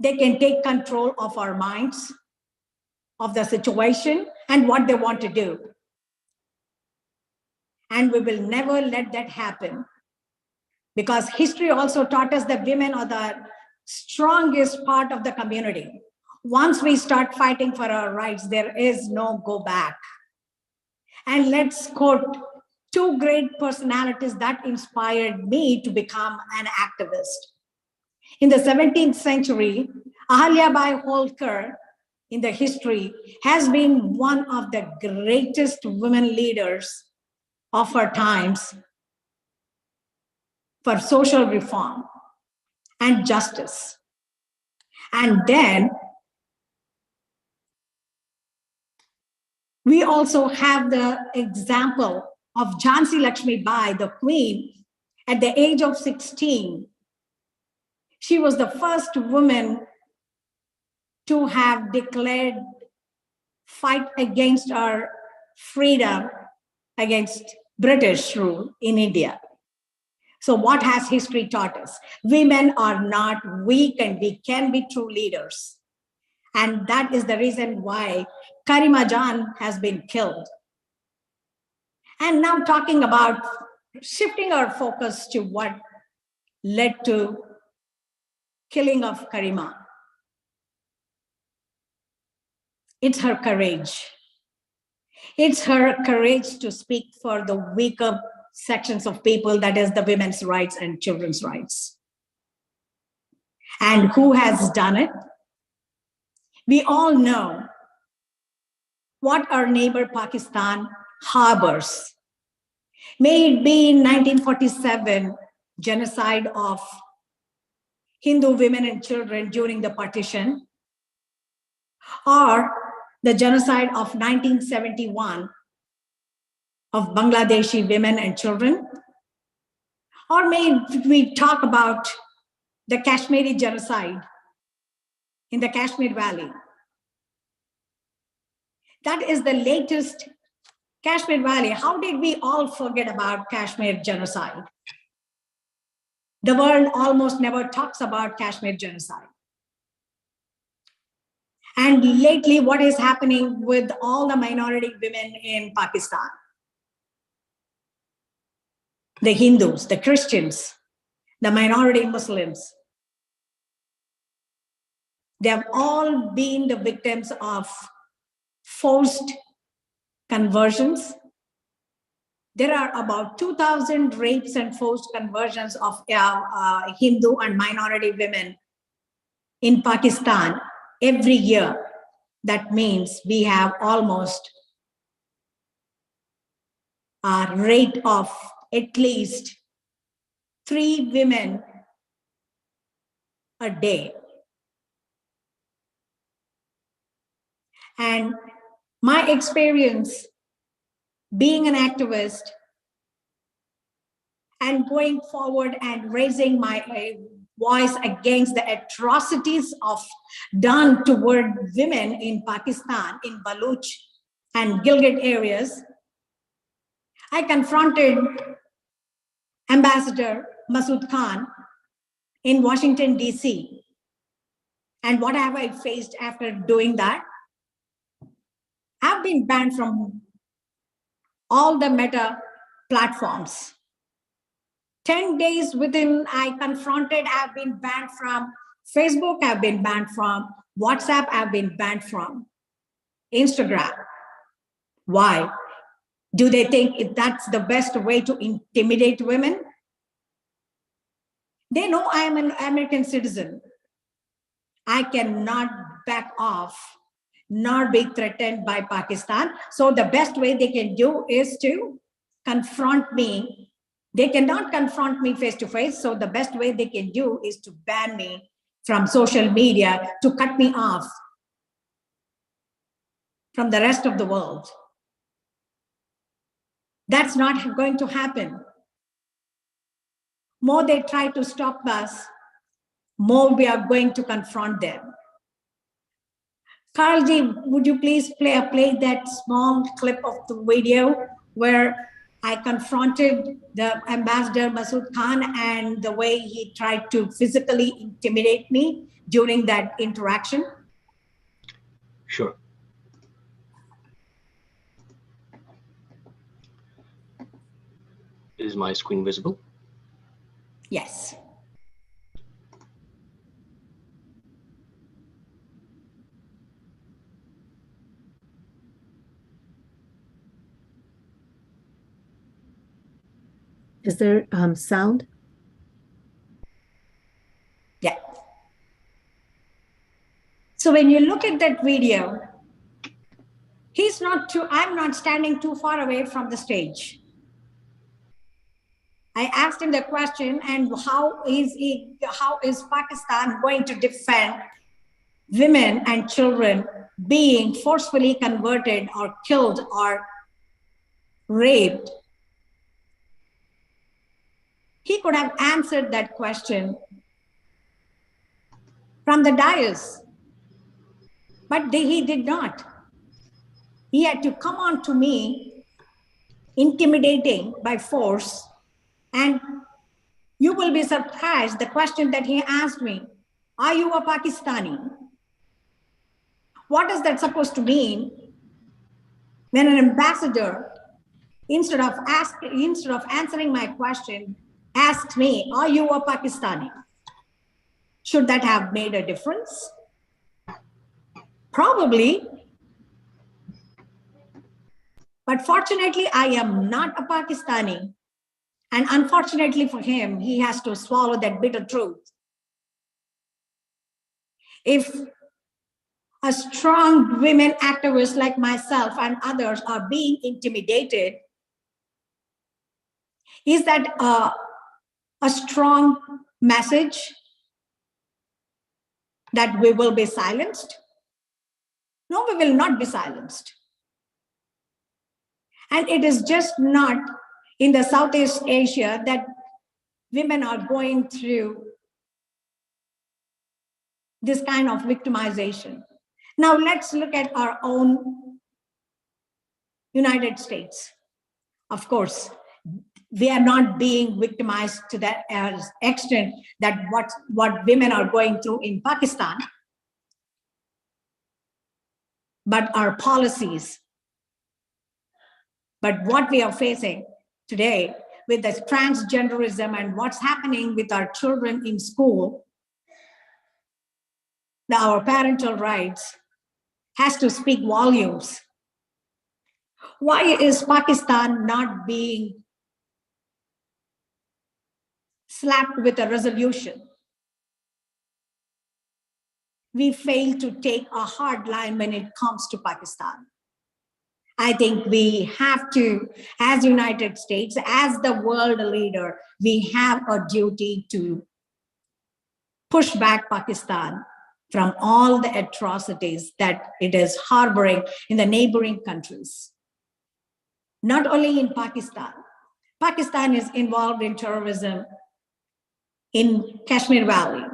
they can take control of our minds, of the situation, and what they want to do. And we will never let that happen, because history also taught us that women are the strongest part of the community. Once we start fighting for our rights, there is no go back. And let's quote two great personalities that inspired me to become an activist. In the 17th century, Ahilyabai Holkar in the history has been one of the greatest women leaders of our times for social reform and justice. And then we also have the example of Jhansi Lakshmi Bai, the queen, at the age of 16. She was the first woman to have declared fight against our freedom, against British rule in India. So what has history taught us? Women are not weak, and we can be true leaders. And that is the reason why Karima has been killed. And now talking about shifting our focus to what led to killing of Karima. It's her courage. It's her courage to speak for the weaker sections of people, that is the women's rights and children's rights. And who has done it? We all know what our neighbor Pakistan harbors. May it be in 1947, genocide of Hindu women and children during the partition, or the genocide of 1971 of Bangladeshi women and children, or may we talk about the Kashmiri genocide in the Kashmir Valley. That is the latest Kashmir Valley. How did we all forget about Kashmir genocide? The world almost never talks about Kashmir genocide. And lately, what is happening with all the minority women in Pakistan? The Hindus, the Christians, the minority Muslims, they have all been the victims of forced conversions. There are about 2,000 rapes and forced conversions of Hindu and minority women in Pakistan every year. That means we have almost a rate of at least 3 women a day. And my experience being an activist and going forward and raising my voice against the atrocities done toward women in Pakistan, in Baloch and Gilgit areas, I confronted Ambassador Masood Khan in Washington, D.C. And what have I faced after doing that? I've been banned from all the Meta platforms. 10 days within, I confronted, I've been banned from Facebook, I've been banned from WhatsApp, I've been banned from Instagram. Why? Do they think that's the best way to intimidate women? They know I am an American citizen. I cannot back off, nor be threatened by Pakistan. So the best way they can do is to confront me. They cannot confront me face to face. So the best way they can do is to ban me from social media, to cut me off from the rest of the world. That's not going to happen. More they try to stop us, more we are going to confront them. Carlji, would you please play that small clip of the video where I confronted the Ambassador Masood Khan and the way he tried to physically intimidate me during that interaction? Sure. Is my screen visible? Yes. Is there sound? Yeah. So when you look at that video, I'm not standing too far away from the stage. I asked him the question, and how is Pakistan going to defend women and children being forcefully converted or killed or raped? He could have answered that question from the dais, but he did not. He had to come on to me, intimidating by force, and you will be surprised the question that he asked me, are you a Pakistani? What is that supposed to mean when an ambassador, instead of answering my question, asked me, are you a Pakistani? Should that have made a difference? Probably. But fortunately, I am not a Pakistani. And unfortunately for him, he has to swallow that bitter truth. If a strong women activist like myself and others are being intimidated, Is that a strong message that we will be silenced? No, we will not be silenced. And it is just not in the Southeast Asia that women are going through this kind of victimization. Now let's look at our own United States. Of course, we are not being victimized to that extent that what women are going through in Pakistan, but our policies. But what we are facing today with the transgenderism and what's happening with our children in school, our parental rights has to speak volumes. Why is Pakistan not being slapped with a resolution? We fail to take a hard line when it comes to Pakistan. I think we have to, as United States, as the world leader, we have a duty to push back Pakistan from all the atrocities that it is harboring in the neighboring countries. Not only in Pakistan. Pakistan is involved in terrorism in Kashmir Valley,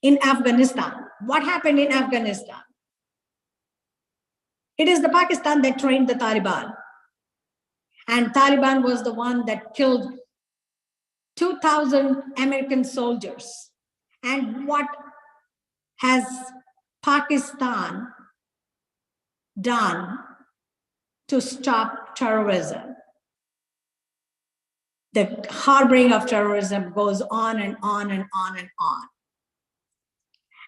in Afghanistan. What happened in Afghanistan? It is the Pakistan that trained the Taliban. And Taliban was the one that killed 2,000 American soldiers. And what has Pakistan done to stop terrorism? The harboring of terrorism goes on and on and on and on.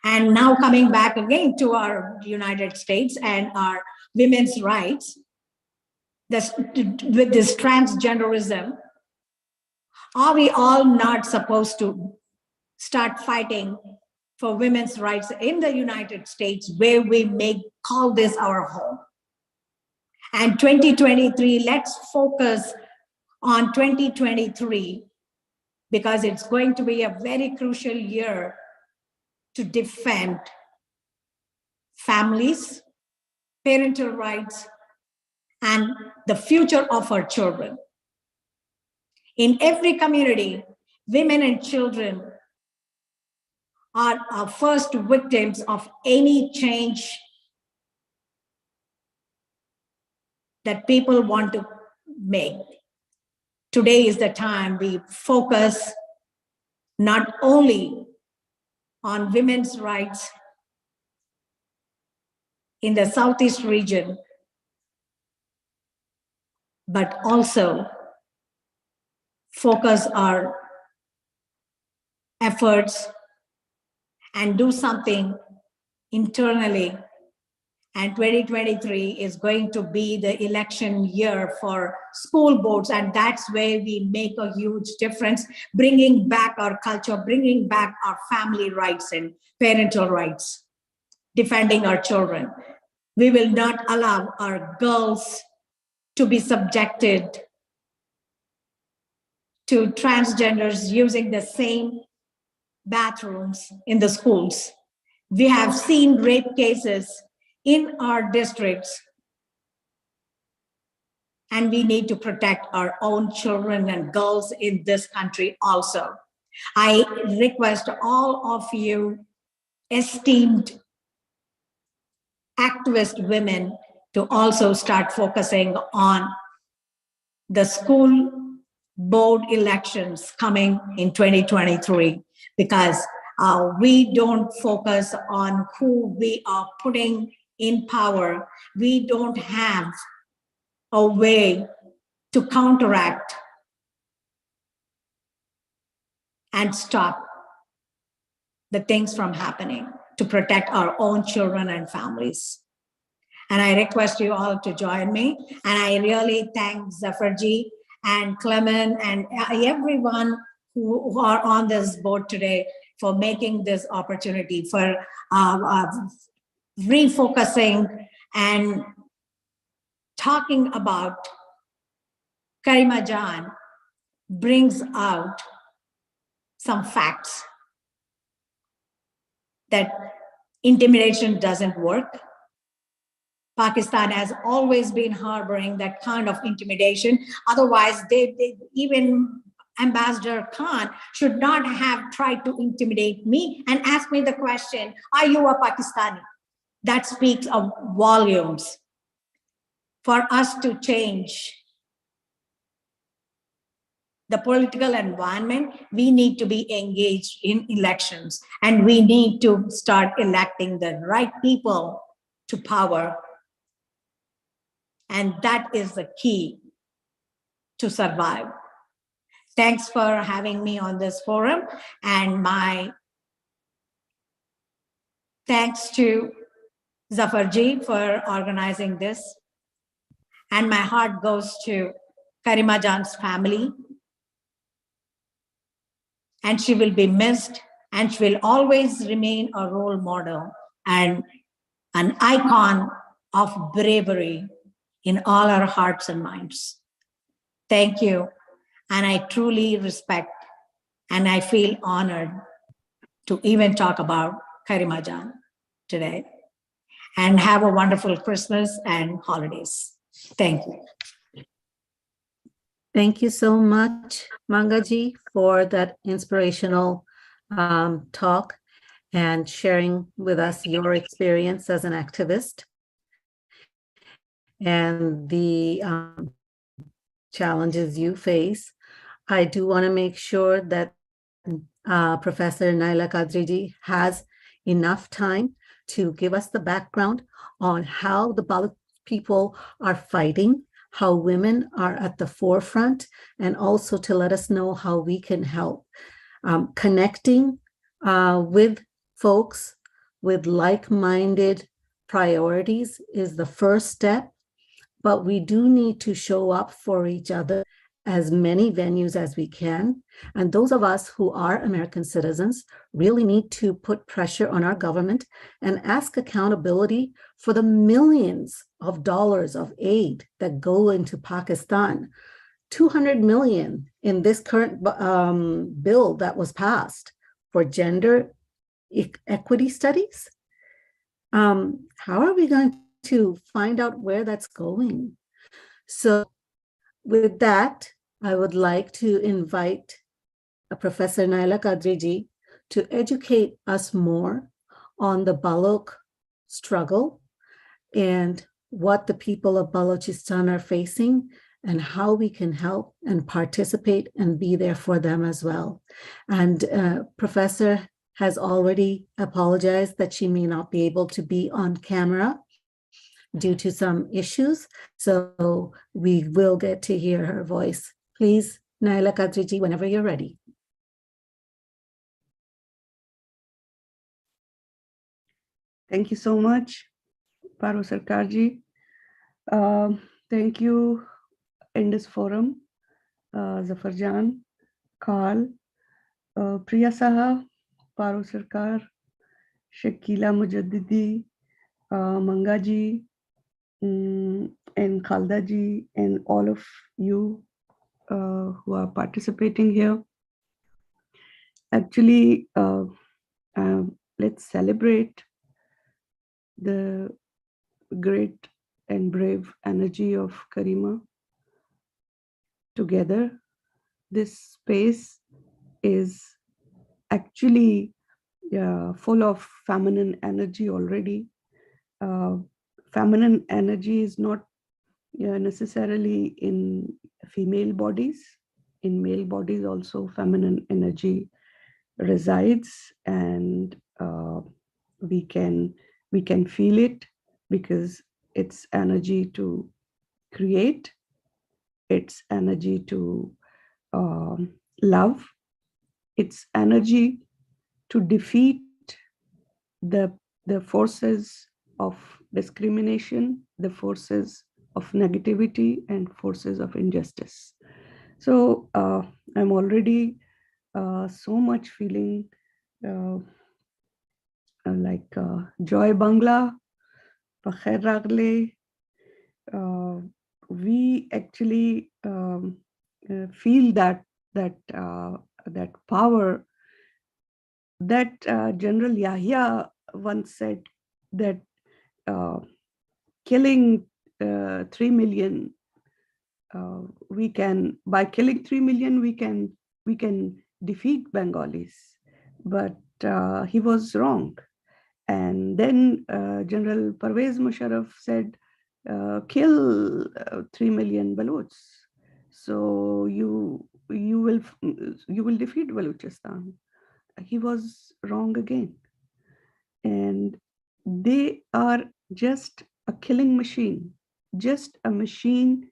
And now coming back again to our United States and our women's rights, with this transgenderism, are we all not supposed to start fighting for women's rights in the United States, where we call this our home? And 2023, let's focus on 2023, because it's going to be a very crucial year to defend families, parental rights, and the future of our children. In every community, women and children are our first victims of any change that people want to make. Today is the time we focus not only on women's rights in the Southeast region, but also focus our efforts and do something internally. And 2023 is going to be the election year for school boards, and that's where we make a huge difference, bringing back our culture, bringing back our family rights and parental rights, defending our children. We will not allow our girls to be subjected to transgenders using the same bathrooms in the schools. We have seen rape cases in our districts, and we need to protect our own children and girls in this country also. I request all of you esteemed activist women to also start focusing on the school board elections coming in 2023, because we don't focus on who we are putting in power. We don't have a way to counteract and stop the things from happening, to protect our own children and families. And I request you all to join me. And I really thank Zafarji and Clement and everyone who are on this board today for making this opportunity, for refocusing and talking about Karima Jan, brings out some facts that intimidation doesn't work. Pakistan has always been harboring that kind of intimidation. Otherwise, even Ambassador Khan should not have tried to intimidate me and ask me the question, are you a Pakistani? That speaks of volumes. For us to change the political environment, we need to be engaged in elections, and we need to start electing the right people to power. And that is the key to survive. Thanks for having me on this forum, and my thanks to Zafarji for organizing this. And my heart goes to Karima Jan's family. And she will be missed, and she will always remain a role model and an icon of bravery in all our hearts and minds. Thank you. And I truly respect and I feel honored to even talk about Karima Jan today. And have a wonderful Christmas and holidays. Thank you. Thank you so much, Mangaji, for that inspirational talk and sharing with us your experience as an activist and the challenges you face. I do want to make sure that Professor Naila Kadriji has enough time to give us the background on how the Baloch people are fighting, how women are at the forefront, and also to let us know how we can help. Connecting with folks with like-minded priorities is the first step, but we do need to show up for each other as many venues as we can. And those of us who are American citizens really need to put pressure on our government and ask accountability for the millions of dollars of aid that go into Pakistan. 200 million in this current bill that was passed for gender equity studies. How are we going to find out where that's going? So with that, I would like to invite Professor Naila Kadriji to educate us more on the Baloch struggle and what the people of Balochistan are facing and how we can help and participate and be there for them as well. And Professor has already apologized that she may not be able to be on camera due to some issues. So we will get to hear her voice. Please, Naila Kadriji, whenever you're ready. Thank you so much, Paro Sarkarji. Thank you, Indus Forum, Zafarjan, Carl, Priya Saha, Paro Sarkar, Shakila Mujaddidi, Mangaji, and Khaldaji, and all of you who are participating here. Actually, let's celebrate the great and brave energy of Karima together. This space is actually full of feminine energy already. Feminine energy is not necessarily in female bodies. In male bodies also feminine energy resides, and we can feel it because it's energy to create, it's energy to love, it's energy to defeat the forces of discrimination, the forces of negativity, and forces of injustice. So I'm already so much feeling like Joy Bangla, Pakhair Ragle. We actually feel that that that power. That General Yahya once said that killing 3 million, by killing 3 million, we can defeat Bengalis. But he was wrong. And then General Pervez Musharraf said, kill 3 million Balochs. So you will defeat Balochistan. He was wrong again. And they are just a killing machine, just a machine,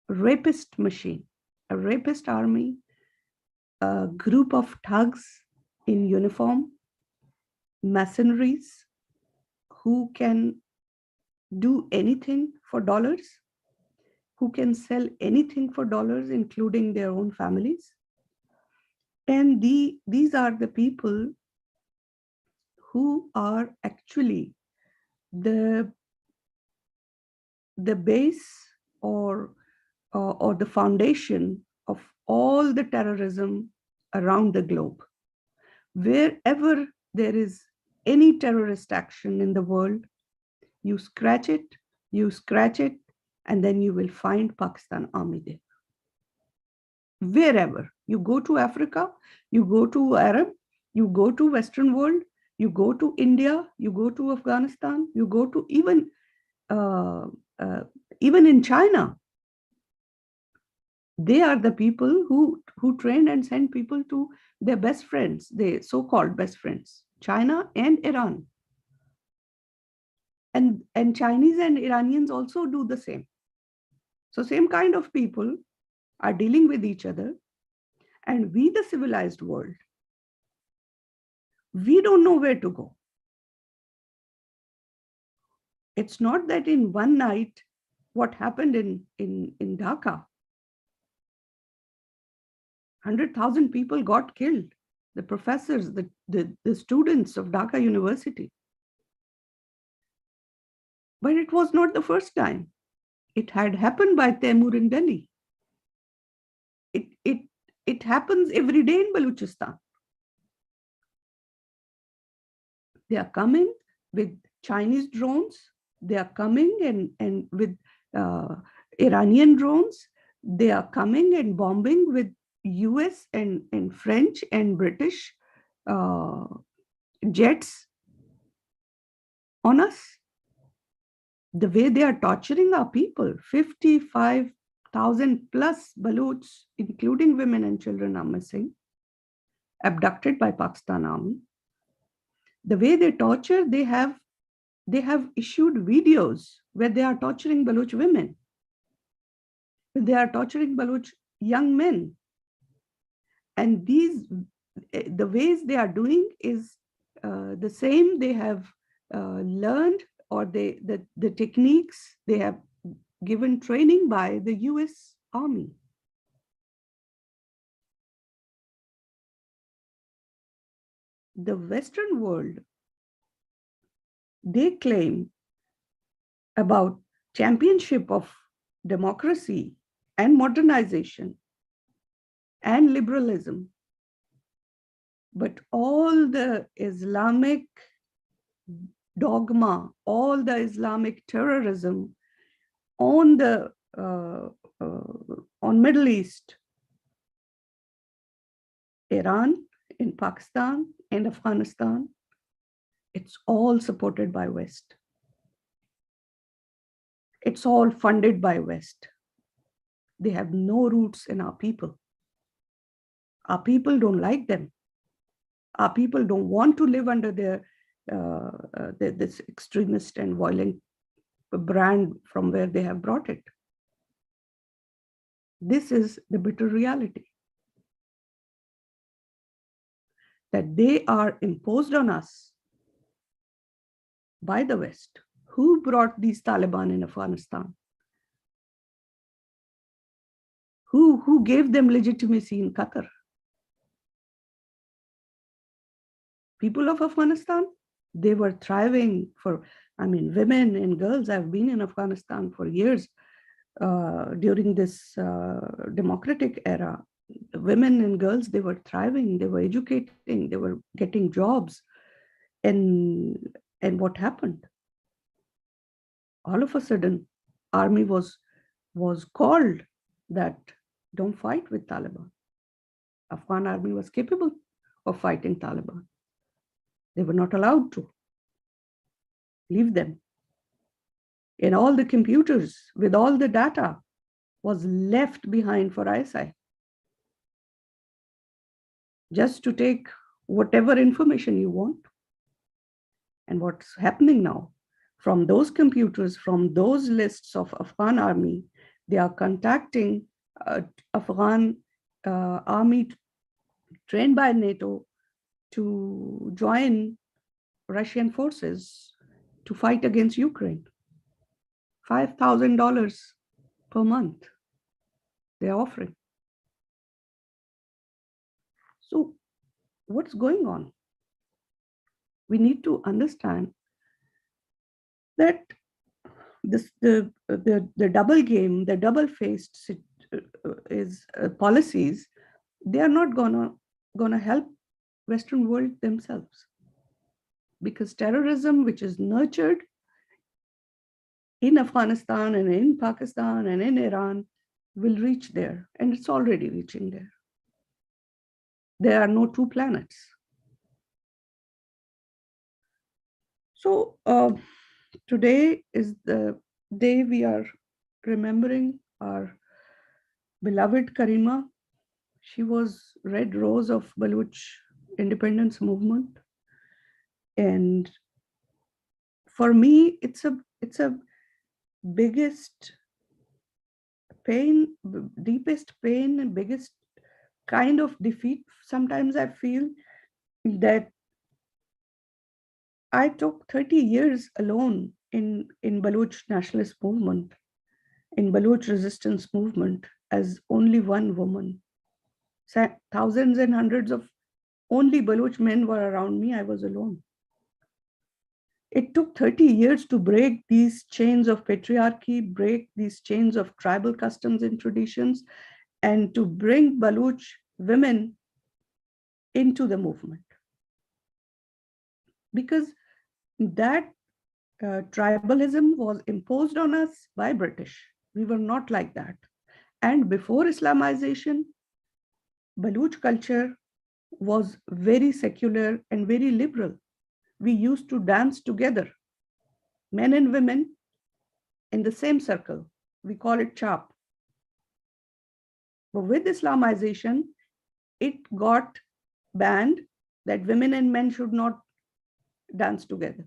rapist machine, a rapist army, a group of thugs in uniform, mercenaries who can do anything for dollars, who can sell anything for dollars, including their own families. And these are the people who are actually the base or the foundation of all the terrorism around the globe. Wherever there is any terrorist action in the world, you scratch it, and then you will find Pakistan Army there. Wherever you go to Africa, you go to Arab, you go to Western world, you go to India, you go to Afghanistan, you go to even in China. They are the people who train and send people to their best friends, their so-called best friends, China and Iran. And Chinese and Iranians also do the same. So same kind of people are dealing with each other. And we, the civilized world, we don't know where to go. It's not that in one night, what happened in Dhaka, 100,000 people got killed, the professors, the students of Dhaka University. But it was not the first time. It had happened by Taimur in Delhi. It happens every day in Balochistan. They are coming with Chinese drones. They are coming and with Iranian drones. They are coming and bombing with US and French and British jets on us. The way they are torturing our people, 55,000 plus Balochs, including women and children, are missing, abducted by Pakistan Army. The way they torture, they have issued videos where they are torturing Baloch women. They are torturing Baloch young men. And the ways they are doing is the same they have learned, or the techniques they have given training by the US Army. The Western world, they claim about championship of democracy and modernization and liberalism. But all the Islamic dogma, all the Islamic terrorism on the on Middle East, Iran, in Pakistan and Afghanistan, it's all supported by West. It's all funded by West. They have no roots in our people. Our people don't like them. Our people don't want to live under their this extremist and violent brand from where they have brought it. This is the bitter reality. That they are imposed on us by the West. Who brought these Taliban in Afghanistan? Who gave them legitimacy in Qatar? People of Afghanistan, they were thriving women and girls have been in Afghanistan for years during this democratic era. women and girls, they were thriving, they were educating, they were getting jobs. And what happened? All of a sudden, army was called that don't fight with Taliban. Afghan army was capable of fighting Taliban. They were not allowed to leave them. And all the computers with all the data was left behind for ISI, just to take whatever information you want. And what's happening now, from those computers, from those lists of Afghan army, they are contacting Afghan army trained by NATO to join Russian forces to fight against Ukraine. $5,000 per month they're offering. So what's going on? We need to understand that the double game, the double-faced policies, they are not gonna help Western world themselves, because terrorism, which is nurtured in Afghanistan and in Pakistan and in Iran, will reach there, and it's already reaching there. There are no two planets. So today is the day we are remembering our beloved Karima. She was Red Rose of Baloch independence movement. And for me, it's a biggest pain, deepest pain, and biggest kind of defeat. Sometimes I feel that I took 30 years alone in Baloch nationalist movement, in Baloch resistance movement, as only one woman. Thousands and hundreds of only Baloch men were around me. I was alone. It took 30 years to break these chains of patriarchy, break these chains of tribal customs and traditions, and to bring Baloch women into the movement. Because that tribalism was imposed on us by British. We were not like that. And before Islamization, Baloch culture was very secular and very liberal. We used to dance together, men and women in the same circle. We call it chap. But with Islamization, it got banned that women and men should not dance together.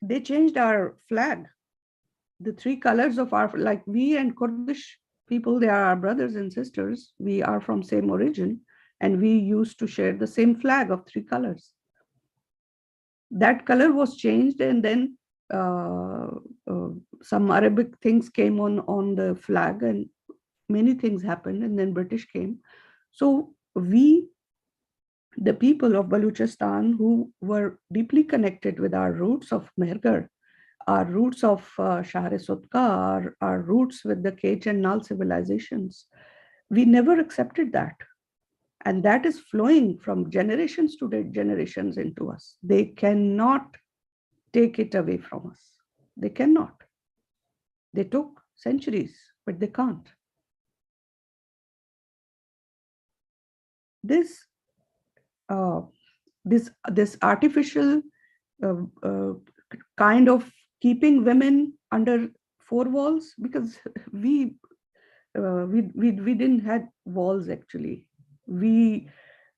They changed our flag. The three colors of our, like we and Kurdish people, they are our brothers and sisters. We are from same origin, and we used to share the same flag of three colors. That color was changed, and then some Arabic things came on the flag, and many things happened, and then British came. So we, the people of Balochistan, who were deeply connected with our roots of Mehergarh, our roots of Shahre-Sutka, our roots with the Kech and Nal civilizations, we never accepted that. And that is flowing from generations to generations into us. They cannot take it away from us. They cannot. They took centuries, but they can't. This artificial kind of keeping women under four walls, because we didn't have walls actually. We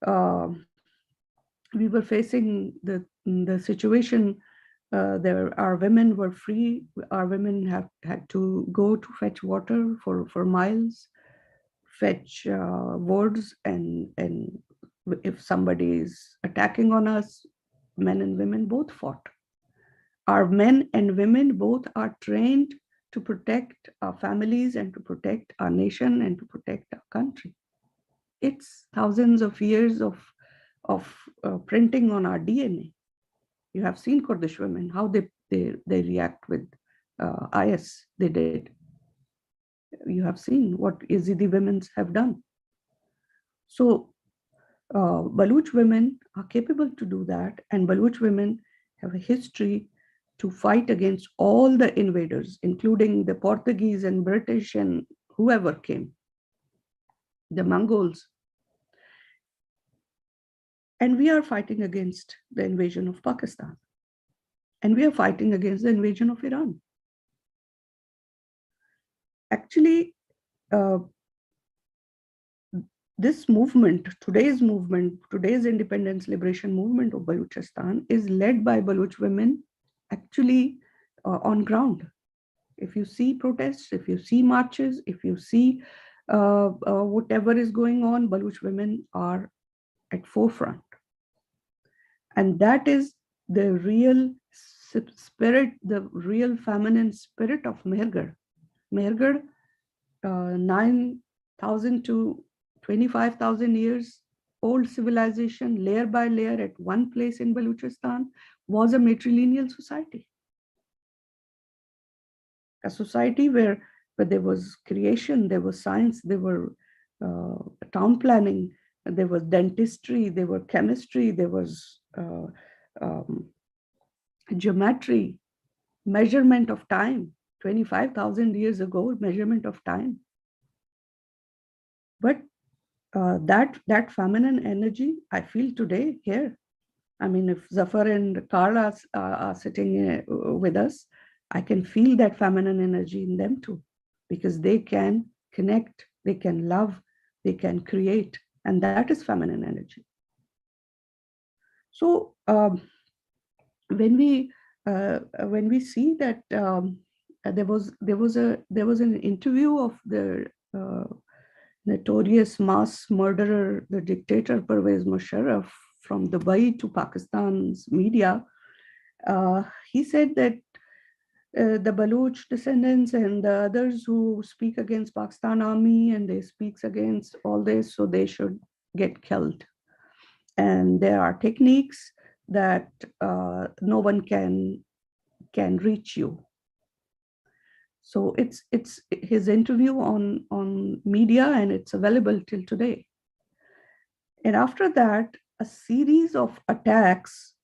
were facing the situation. Our women were free. Our women had to go to fetch water for miles, fetch wood, and if somebody is attacking on us, men and women both fought. Our men and women both are trained to protect our families and to protect our nation and to protect our country. It's thousands of years of printing on our DNA. You have seen Kurdish women, how they react with IS, they did. You have seen what Yazidi women have done. So Baloch women are capable to do that, and Baloch women have a history to fight against all the invaders, including the Portuguese and British and whoever came, the Mongols. And we are fighting against the invasion of Pakistan. And we are fighting against the invasion of Iran. Actually, this movement, today's independence liberation movement of Balochistan is led by Baloch women actually on ground. If you see protests, if you see marches, if you see whatever is going on, Baloch women are at forefront. And that is the real spirit, the real feminine spirit of Mehergarh. Mehergarh, 9,000 to 25,000 years old civilization, layer by layer at one place in Balochistan, was a matrilineal society. A society where there was creation, there was science, there were town planning, there was dentistry, there were chemistry, there was geometry, measurement of time. 25,000 years ago, measurement of time. But that feminine energy, I feel today here. I mean, if Zafar and Carla are sitting with us, I can feel that feminine energy in them too, because they can connect, they can love, they can create, and that is feminine energy. So when we see that there was an interview of the notorious mass murderer, the dictator Pervez Musharraf, from Dubai to Pakistan's media, he said that the Baloch descendants and the others who speak against Pakistan army and they speak against all this, so they should get killed. And there are techniques that no one can reach you. So it's his interview on media, and it's available till today. And after that, a series of attacks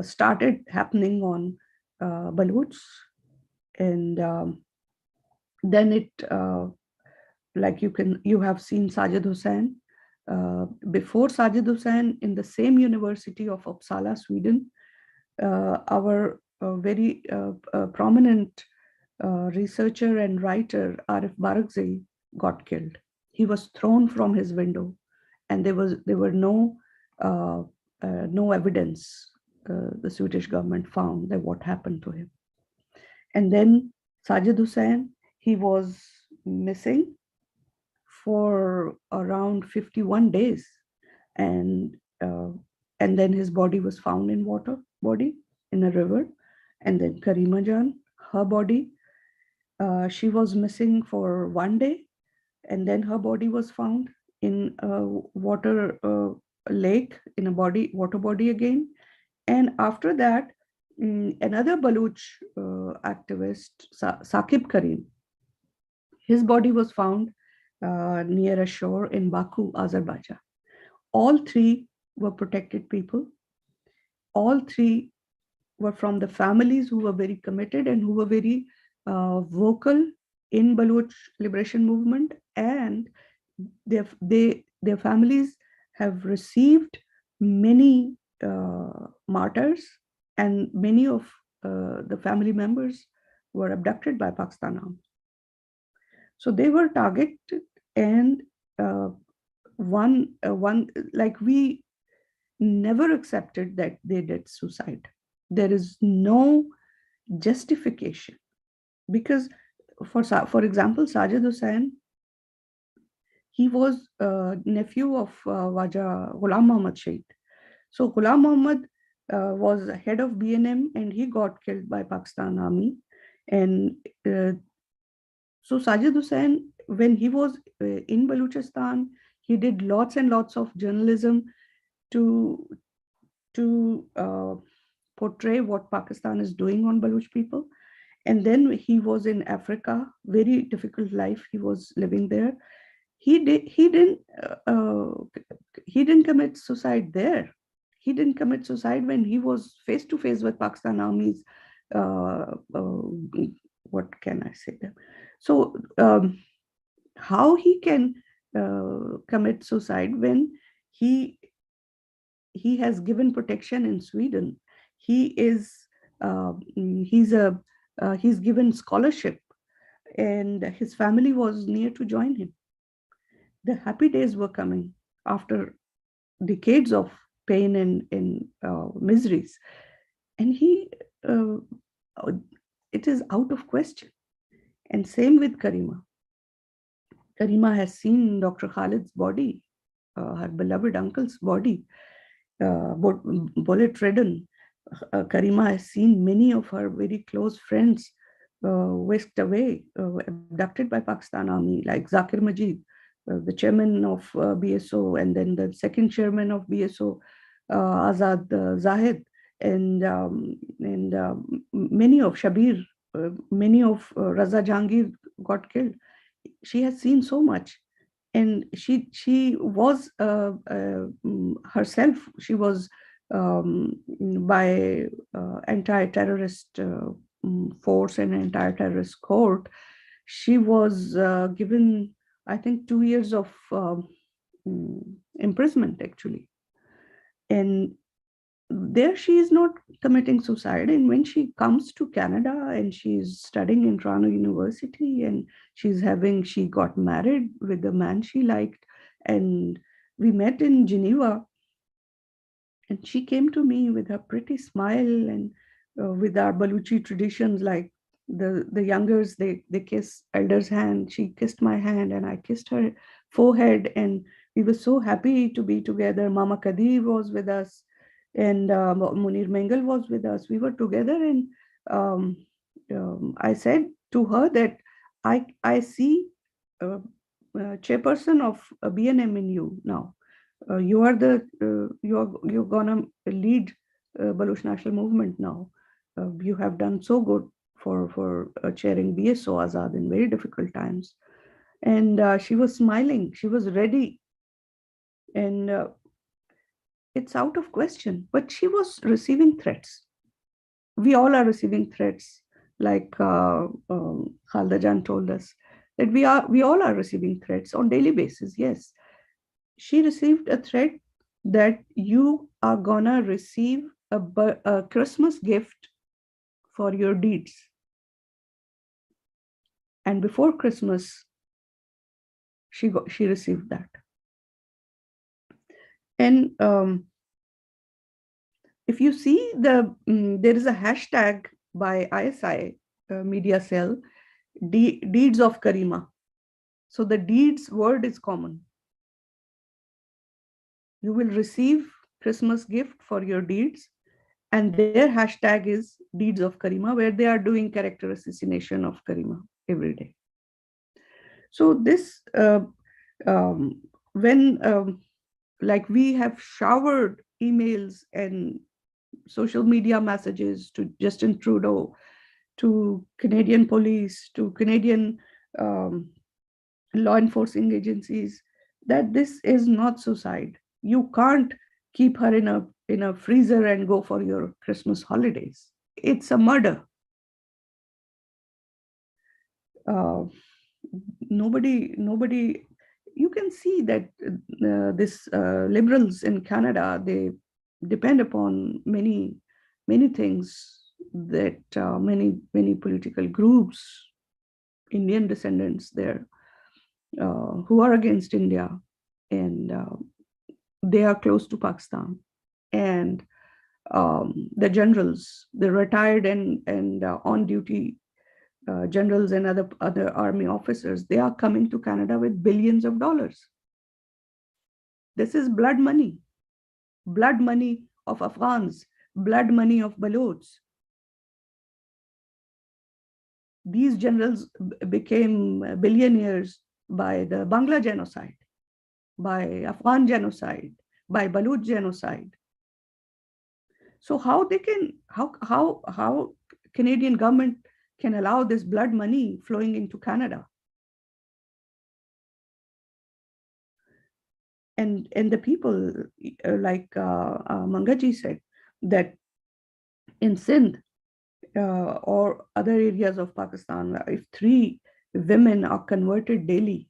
started happening on Balochs, and then it like you have seen Sajid Hussain. Before Sajid Hussain, in the same University of Uppsala, Sweden, our very prominent researcher and writer Arif Barakzai got killed. He was thrown from his window, and there were no evidence. The Swedish government found that what happened to him. And then Sajid Hussain, he was missing for around 51 days, and then his body was found in in a river. And then Karima Jan, her body, she was missing for 1 day, and then her body was found in a water lake, in a water body again. And after that, another Baloch activist, Saqib Karim, his body was found near a shore in Baku, Azerbaijan. All three were protected people. All three were from the families who were very committed and who were very vocal in Baloch liberation movement, and their families have received many martyrs, and many of the family members were abducted by Pakistan army. So they were targeted, and one like we never accepted that they did suicide. There is no justification, because for example, Sajid Hussain, he was nephew of Waja Ghulam Muhammad Shaheed. So Ghulam Muhammad was head of BNM, and he got killed by Pakistan army. And so Sajid Hussain, when he was in Balochistan, he did lots and lots of journalism to portray what Pakistan is doing on Baloch people. And then he was in Africa, very difficult life he was living there. He didn't commit suicide there. He didn't commit suicide when he was face to face with Pakistan armies. What can I say there? So how he can commit suicide when he has given protection in Sweden? He is he's given scholarship, and his family was near to join him. The happy days were coming after decades of pain and miseries, and it is out of question. And same with Karima. Karima has seen Dr. Khalid's body, her beloved uncle's body, bullet ridden. Karima has seen many of her very close friends whisked away, abducted by Pakistan Army, like Zakir Majid, the chairman of BSO, and then the second chairman of BSO, Azad Zahid, and many of Shabir, many of Raza Jahangir got killed. She has seen so much, and she was herself. She was by anti-terrorist force and anti-terrorist court. She was given, I think, 2 years of imprisonment actually, and there she is not committing suicide. And when she comes to Canada and she's studying in Toronto University, and she got married with the man she liked, and we met in Geneva, and she came to me with her pretty smile, and with our Baluchi traditions, like the youngers, they kiss elders' hand. She kissed my hand and I kissed her forehead, and we were so happy to be together. Mama Kadir was with us, and Munir Mengal was with us. We were together, and I said to her that I see chairperson of BNM in you now. You are you're gonna lead Baluch National Movement now. You have done so good for chairing BSO Azad in very difficult times. And she was smiling. She was ready, and it's out of question. But she was receiving threats. We all are receiving threats, like Khalda Jan told us that we all are receiving threats on daily basis. Yes, she received a threat that you are gonna receive a Christmas gift for your deeds. And before Christmas, she received that. And if you see there is a hashtag by ISI media cell, deeds of Karima. So the deeds word is common. You will receive Christmas gift for your deeds, and their hashtag is deeds of Karima, where they are doing character assassination of Karima every day. So this, when like we have showered emails and social media messages to Justin Trudeau, to Canadian police, to Canadian law enforcing agencies, that this is not suicide. You can't keep her in a freezer and go for your Christmas holidays. It's a murder. Nobody. You can see that this liberals in Canada, they depend upon many things that many political groups, Indian descendants there, who are against India, and they are close to Pakistan, and the generals, the retired and on duty generals and other army officers, they are coming to Canada with billions of dollars. This is blood money of Afghans, blood money of Balochs. These generals became billionaires by the Bangla genocide, by Afghan genocide, by Baloch genocide. So how Canadian government can allow this blood money flowing into Canada. And the people, like Mangaji said, that in Sindh or other areas of Pakistan, if 3 women are converted daily,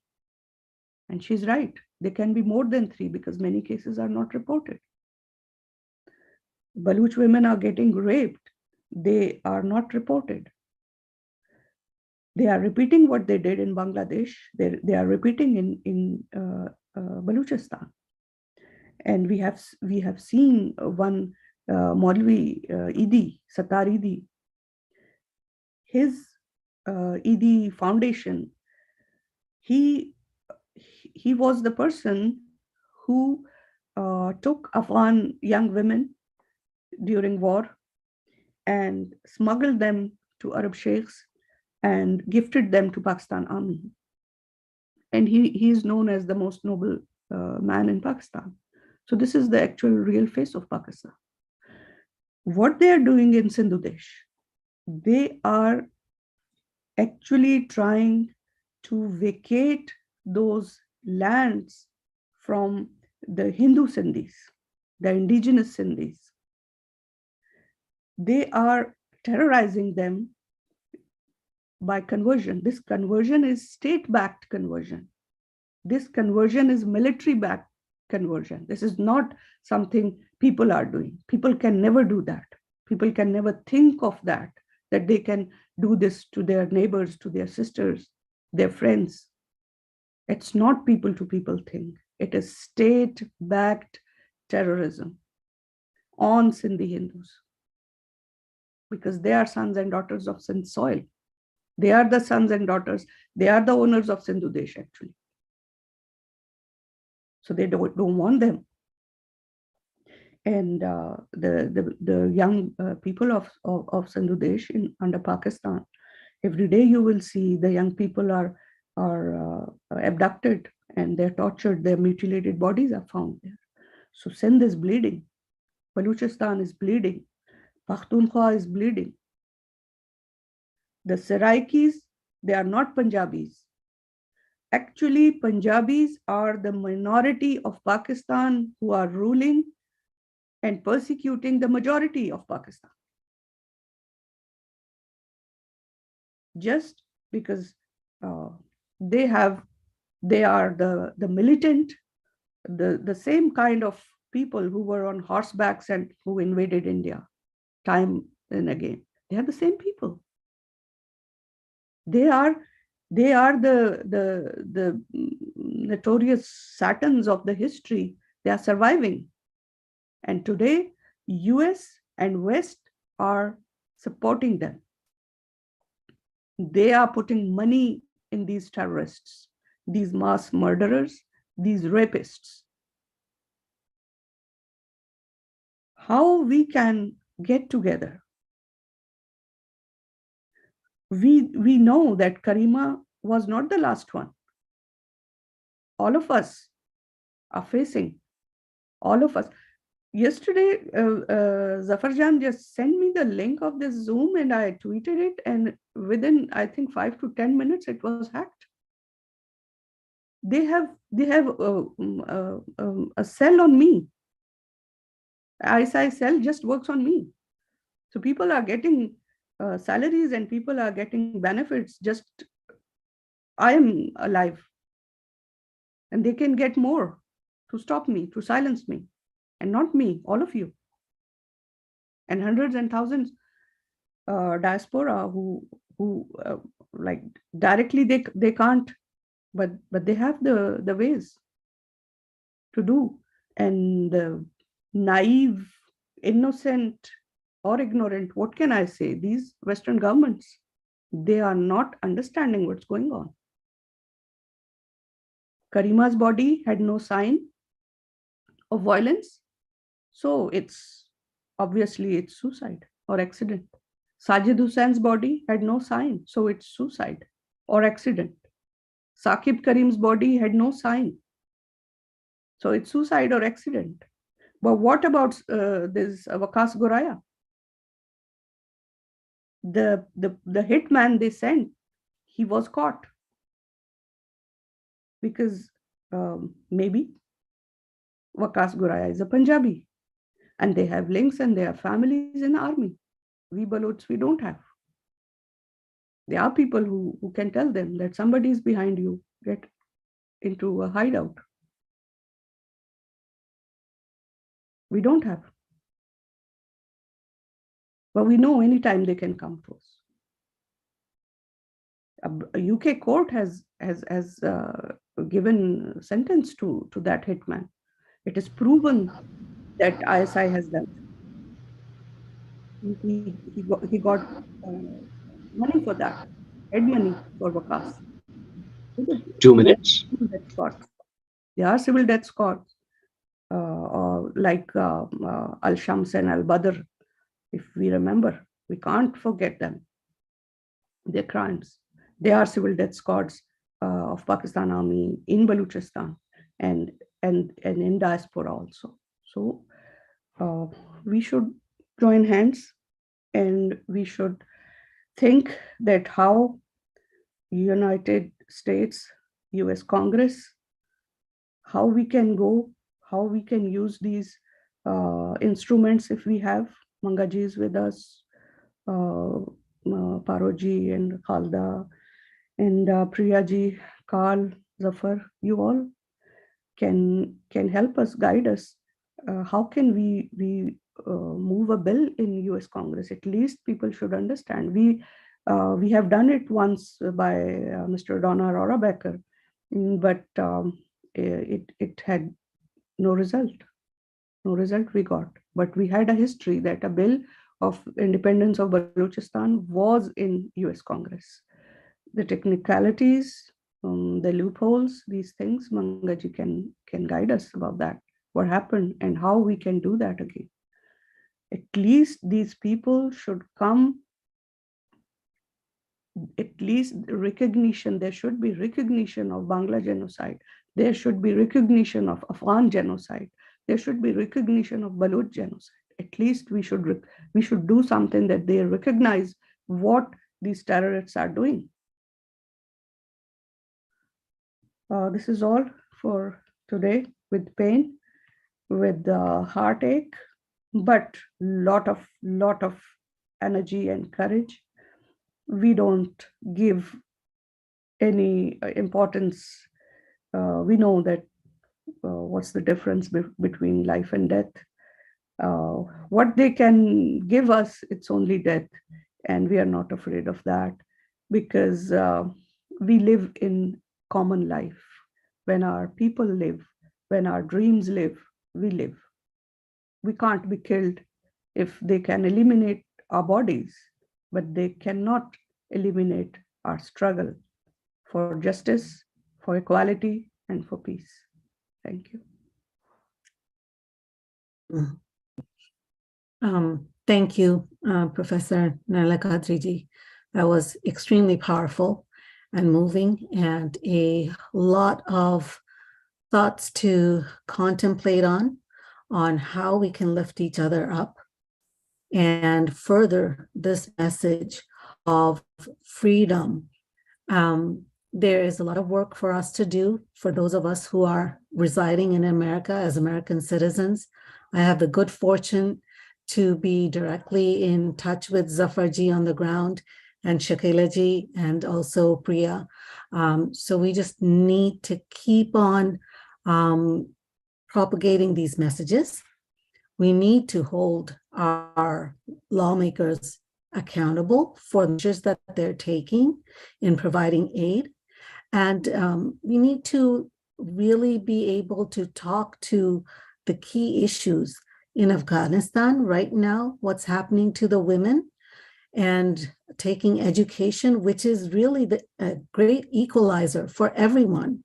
and she's right, they can be more than 3 because many cases are not reported. Baluch women are getting raped. They are not reported. They are repeating what they did in Bangladesh. They are repeating in Baluchistan. And we have seen one Maulvi Idi, Sattar Idi, his Idi Foundation, he was the person who took Afghan young women during war and smuggled them to Arab sheikhs and gifted them to Pakistan Army. And he is known as the most noble man in Pakistan. So this is the actual real face of Pakistan. What they are doing in Sindhu Desh, they are actually trying to vacate those lands from the Hindu Sindhis, the indigenous Sindhis. They are terrorizing them by conversion. This conversion is state-backed conversion. This conversion is military-backed conversion. This is not something people are doing. People can never do that. People can never think of that they can do this to their neighbors, to their sisters, their friends. It's not people-to-people thing. It is state-backed terrorism on Sindhi Hindus, because they are sons and daughters of Sindh soil. They are the sons and daughters. They are the owners of Sindhu Desh, actually. So they don't want them. And the young people of Sindhu Desh under Pakistan, every day you will see the young people are abducted and they're tortured. Their mutilated bodies are found there. So Sindh is bleeding. Baluchistan is bleeding. Pakhtunkhwa is bleeding. The Saraikis, they are not Punjabis. Actually, Punjabis are the minority of Pakistan who are ruling and persecuting the majority of Pakistan. Just because they are the militant, the same kind of people who were on horsebacks and who invaded India time and again. They are the same people. They are the notorious Satans of the history. They are surviving. And today, US and West are supporting them. They are putting money in these terrorists, these mass murderers, these rapists. How we can get together? We know that Karima was not the last one. All of us are facing, all of us. Yesterday, Zafarjan just sent me the link of this Zoom and I tweeted it, and within, I think, 5 to 10 minutes, it was hacked. They have a cell on me. ISI cell just works on me. So people are getting salaries and people are getting benefits. Just I am alive, and they can get more to stop me, to silence me. And not me, all of you. And hundreds and thousands diaspora who like directly they can't, but they have the ways to do. And the naive, innocent, or ignorant, what can I say? These Western governments, they are not understanding what's going on. Karima's body had no sign of violence. So obviously it's suicide or accident. Sajid Hussein's body had no sign, so it's suicide or accident. Saqib Karim's body had no sign, so it's suicide or accident. But what about this Waqas Goraya? the hitman they sent, he was caught because maybe Waqas Guraya is a Punjabi and they have links and they have families in the army. We Balochs, we don't have. There are people who can tell them that somebody is behind you, get into a hideout. We don't have. But we know anytime they can come to us. A UK court has given sentence to that hitman. It is proven that ISI has done. He got money for that, head money for Waqas. 2 minutes. There are civil death squads like Al-Shams and Al-Badr, if we remember. We can't forget them. Their crimes. They are civil death squads of Pakistan Army in Balochistan and in diaspora also. So we should join hands and we should think that how United States, US Congress, how we can go, how we can use these instruments if we have. Mangaji is with us, Paroji and Khalda and Priyaji, Karl, Zafar, you all can help us, guide us. How can we move a bill in US Congress? At least people should understand. We have done it once by Mr. Donna Aurora Becker, but it had no result. No result we got. But we had a history that a bill of independence of Balochistan was in US Congress. The technicalities, the loopholes, these things, Mangaji can guide us about that. What happened and how we can do that again. At least these people should come, at least recognition, there should be recognition of Bangla genocide. There should be recognition of Afghan genocide. There should be recognition of Baloch genocide. At least we should do something that they recognize what these terrorists are doing. This is all for today, with pain, with heartache, but lot of energy and courage. We don't give any importance. We know that what's the difference between life and death. What they can give us, it's only death. And we are not afraid of that because we live in common life. When our people live, when our dreams live, we live. We can't be killed if they can eliminate our bodies, but they cannot eliminate our struggle for justice, for equality, and for peace. Thank you. Thank you, Professor Naila Qadriji. That was extremely powerful and moving, and a lot of thoughts to contemplate on how we can lift each other up and further this message of freedom. There is a lot of work for us to do for those of us who are residing in America as American citizens. I have the good fortune to be directly in touch with Zafarji on the ground and Shakila-ji and also Priya. So we just need to keep on propagating these messages. We need to hold our lawmakers accountable for the measures that they're taking in providing aid. And we need to really be able to talk to the key issues in Afghanistan right now, what's happening to the women, and taking education, which is really a great equalizer for everyone,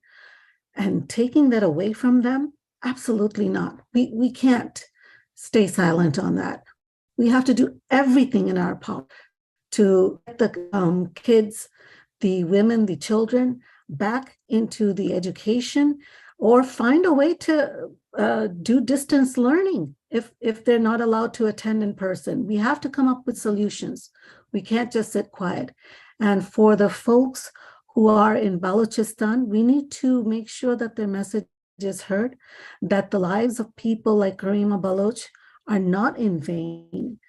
and taking that away from them. Absolutely not. We can't stay silent on that. We have to do everything in our power to get the kids, the women, the children back into the education, or find a way to do distance learning if they're not allowed to attend in person. We have to come up with solutions. We can't just sit quiet. And for the folks who are in Balochistan, we need to make sure that their message is heard, that the lives of people like Karima Baloch are not in vain,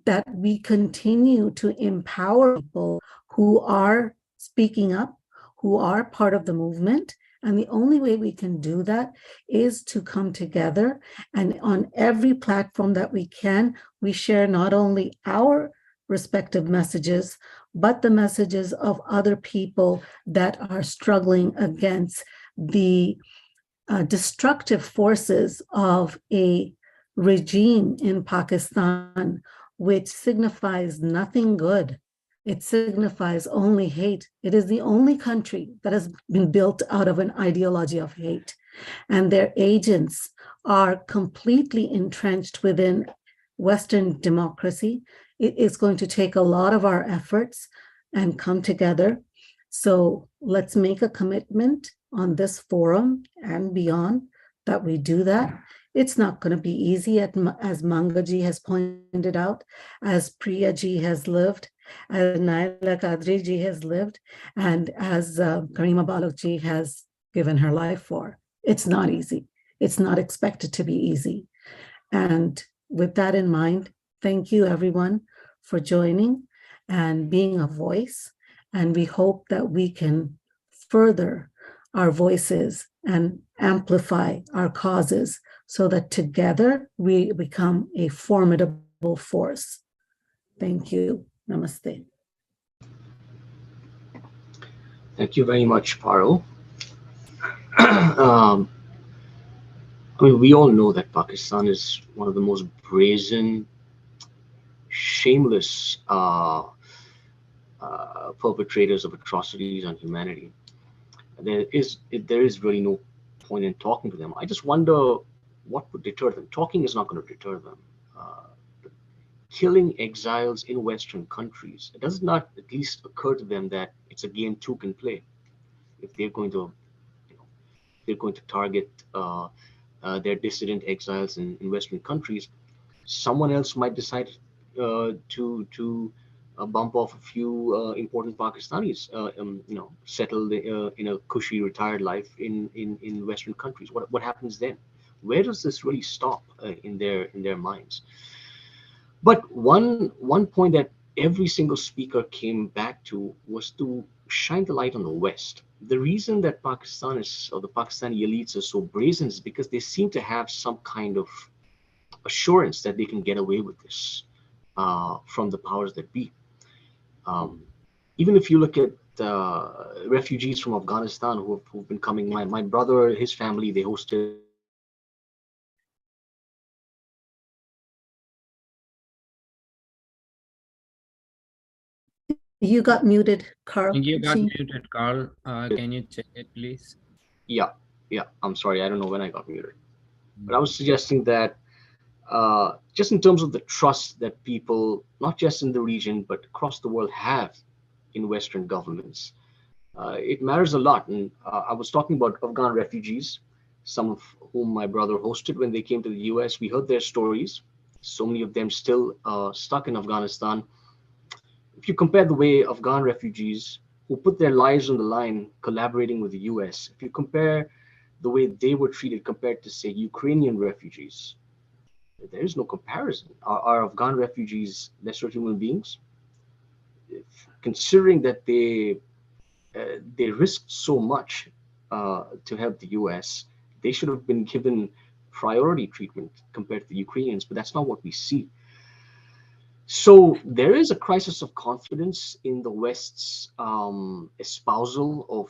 that we continue to empower people who are speaking up, who are part of the movement. And the only way we can do that is to come together, and on every platform that we can, we share not only our respective messages, but the messages of other people that are struggling against the destructive forces of a regime in Pakistan, which signifies nothing good. It signifies only hate. It is the only country that has been built out of an ideology of hate. And their agents are completely entrenched within Western democracy. It is going to take a lot of our efforts and come together. So let's make a commitment on this forum and beyond that we do that. It's not going to be easy, as Mangaji has pointed out, as Priyaji has lived, as Naila Kadriji has lived, and as Karima Baloch has given her life for. It's not easy. It's not expected to be easy. And with that in mind, thank you everyone for joining and being a voice. And we hope that we can further our voices and amplify our causes so that together we become a formidable force. Thank you. Namaste. Thank you very much, Paro. I mean, we all know that Pakistan is one of the most brazen, shameless perpetrators of atrocities on humanity. There is really no point in talking to them. I just wonder what would deter them. Talking is not going to deter them. Killing exiles in Western countries, it does not at least occur to them that it's a game two can play. If they're going to, they're going to target their dissident exiles in Western countries, someone else might decide to bump off a few important Pakistanis, settle in a cushy retired life in Western countries. What happens then? Where does this really stop in their minds? But one point that every single speaker came back to was to shine the light on the West. The reason that Pakistan is, or the Pakistani elites are so brazen, is because they seem to have some kind of assurance that they can get away with this from the powers that be. Even if you look at refugees from Afghanistan who've been coming, my brother, his family, they hosted. You got muted, Carl. You got muted, Carl. Can you check it, please? Yeah. I'm sorry. I don't know when I got muted. But I was suggesting that just in terms of the trust that people, not just in the region, but across the world have in Western governments, it matters a lot. And I was talking about Afghan refugees, some of whom my brother hosted when they came to the US. We heard their stories. So many of them still stuck in Afghanistan. If you compare the way Afghan refugees who put their lives on the line collaborating with the US, if you compare the way they were treated compared to, say, Ukrainian refugees, there is no comparison. Are Afghan refugees lesser human beings? Considering that they risked so much to help the US, they should have been given priority treatment compared to the Ukrainians, but that's not what we see. So there is a crisis of confidence in the West's espousal of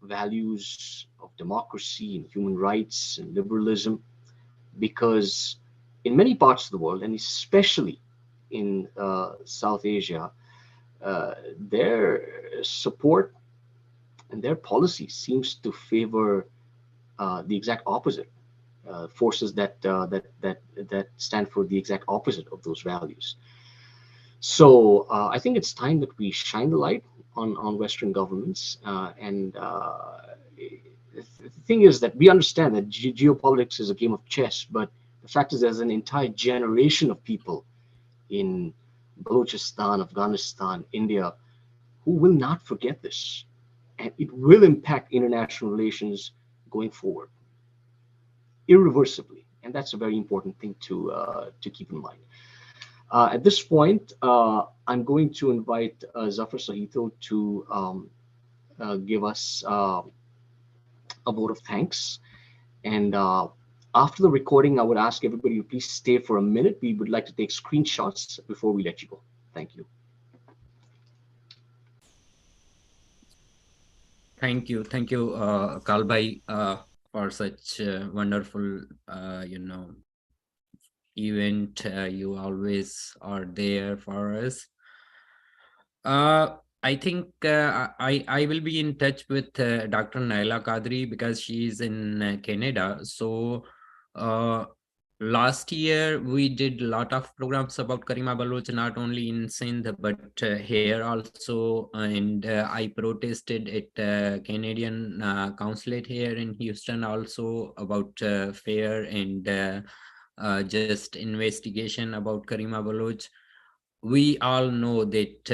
values of democracy and human rights and liberalism, because in many parts of the world, and especially in South Asia, their support and their policy seems to favor the exact opposite, forces that stand for the exact opposite of those values. So I think it's time that we shine the light on Western governments. And the thing is that we understand that geopolitics is a game of chess, but the fact is there's an entire generation of people in Balochistan, Afghanistan, India, who will not forget this. And it will impact international relations going forward irreversibly. And that's a very important thing to keep in mind. At this point, I'm going to invite Zafar Sahito to give us a vote of thanks. And after the recording, I would ask everybody to please stay for a minute. We would like to take screenshots before we let you go. Thank you. Thank you, Kalbai, for such wonderful, event. You always are there for us. I think I will be in touch with Dr. Naila Kadri because she is in Canada. So last year we did a lot of programs about Karima Baloch, not only in Sindh but here also, and I protested at Canadian consulate here in Houston also about fair and just investigation about Karima Baloch. We all know that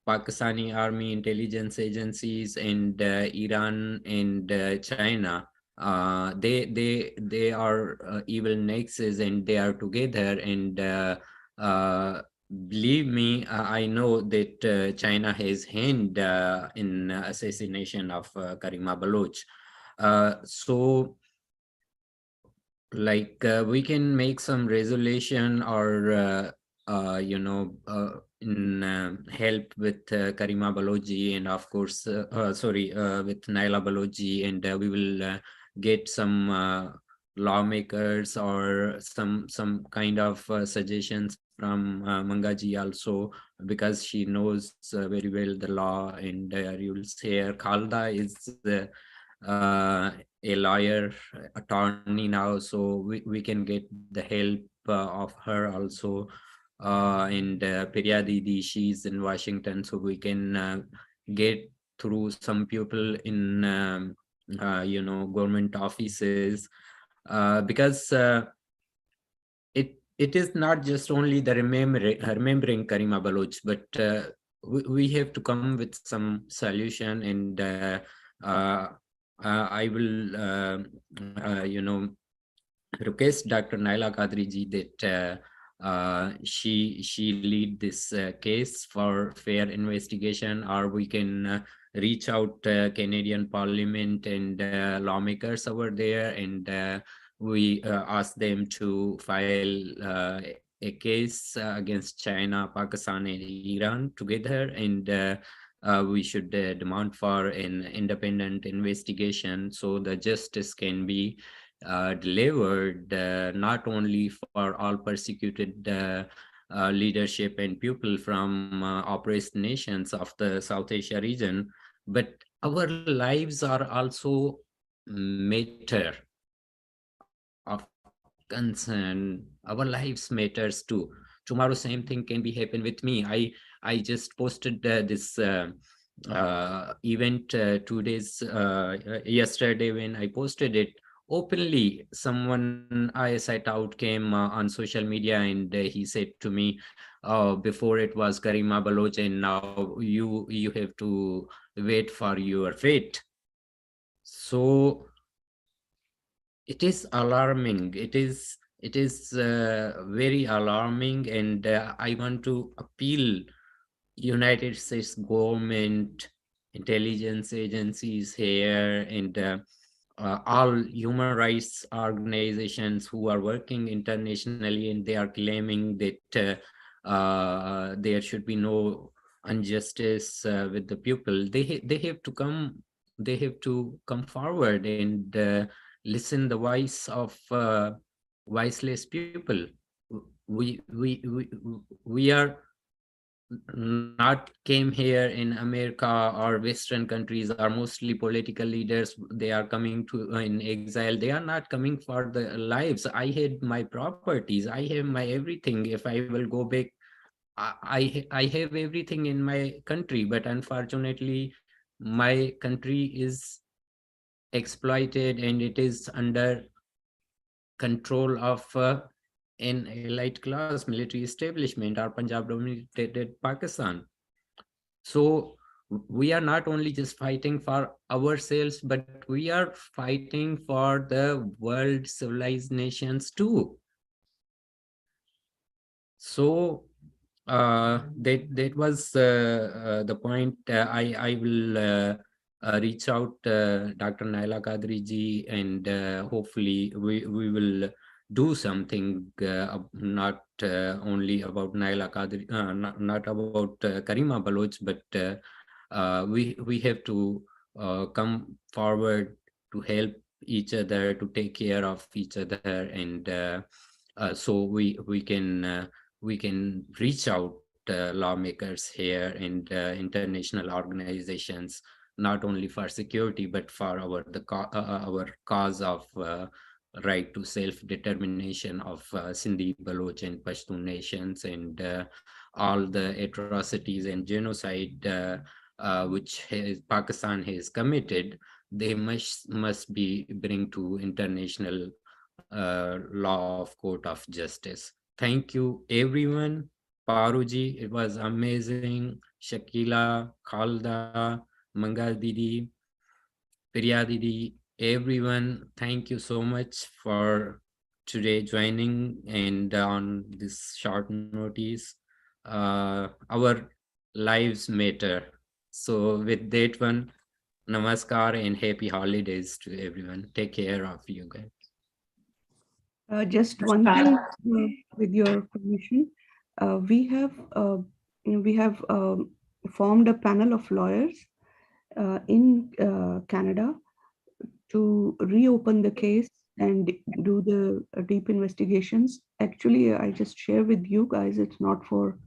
Pakistani army intelligence agencies and Iran and China, they are evil nexus and they are together. And believe me, I know that China has hand in assassination of Karima Baloch. So like we can make some resolution or in help with Karima Balochi, and of course with Naila Balochi, and we will get some lawmakers or some kind of suggestions from Mangaji also, because she knows very well the law and rules here. Khalda is a lawyer attorney now, so we can get the help of her also. And Priya Didi, she's in Washington, so we can get through some people in government offices, because it is not just only the remembering Karima Baloch, but we have to come with some solution. And I will request Dr. Naila Kadri ji that she lead this case for fair investigation, or we can reach out Canadian Parliament and lawmakers over there, and we ask them to file a case against China, Pakistan, and Iran together, and we should demand for an independent investigation so the justice can be delivered, not only for all persecuted leadership and people from oppressed nations of the South Asia region, but our lives are also matter of concern. Our lives matters too. Tomorrow same thing can be happen with me. I just posted this event 2 days yesterday. When I posted it openly, someone I set out came on social media, and he said to me, "Oh, before it was Karima Baloch, and now you have to wait for your fate." So it is alarming. It is very alarming, and I want to appeal United States government, intelligence agencies here, and all human rights organizations who are working internationally, and they are claiming that there should be no injustice with the people. They have to come. They have to come forward and listen the voice of voiceless people. We we we we are not came here in America or Western countries are mostly political leaders. They are coming to in exile. They are not coming for the lives. I had my properties. I have my everything. If I will go back, I have everything in my country, but unfortunately, my country is exploited and it is under control of an elite class military establishment or Punjab dominated Pakistan. So we are not only just fighting for ourselves, but we are fighting for the world civilized nations too. So that was the point. I will reach out Dr. Naila Qadri ji, and hopefully we will do something not only about Naila Qadri, not about Karima Baloch, but we have to come forward to help each other, to take care of each other, and so we can reach out lawmakers here and international organizations, not only for security but for our cause of right to self-determination of Sindhi, Baloch, and Pashtun nations, and all the atrocities and genocide which Pakistan has committed. They must be bring to international law of court of justice. Thank you, everyone. Paruji, it was amazing. Shakila, Khalda, Mangal Didi, Priya Didi, everyone, thank you so much for today joining and on this short notice. Our lives matter. So with that one, namaskar and happy holidays to everyone. Take care of you guys. Just one thing, with your permission, we have formed a panel of lawyers in Canada to reopen the case and do the deep investigations. Actually, I just share with you guys, it's not for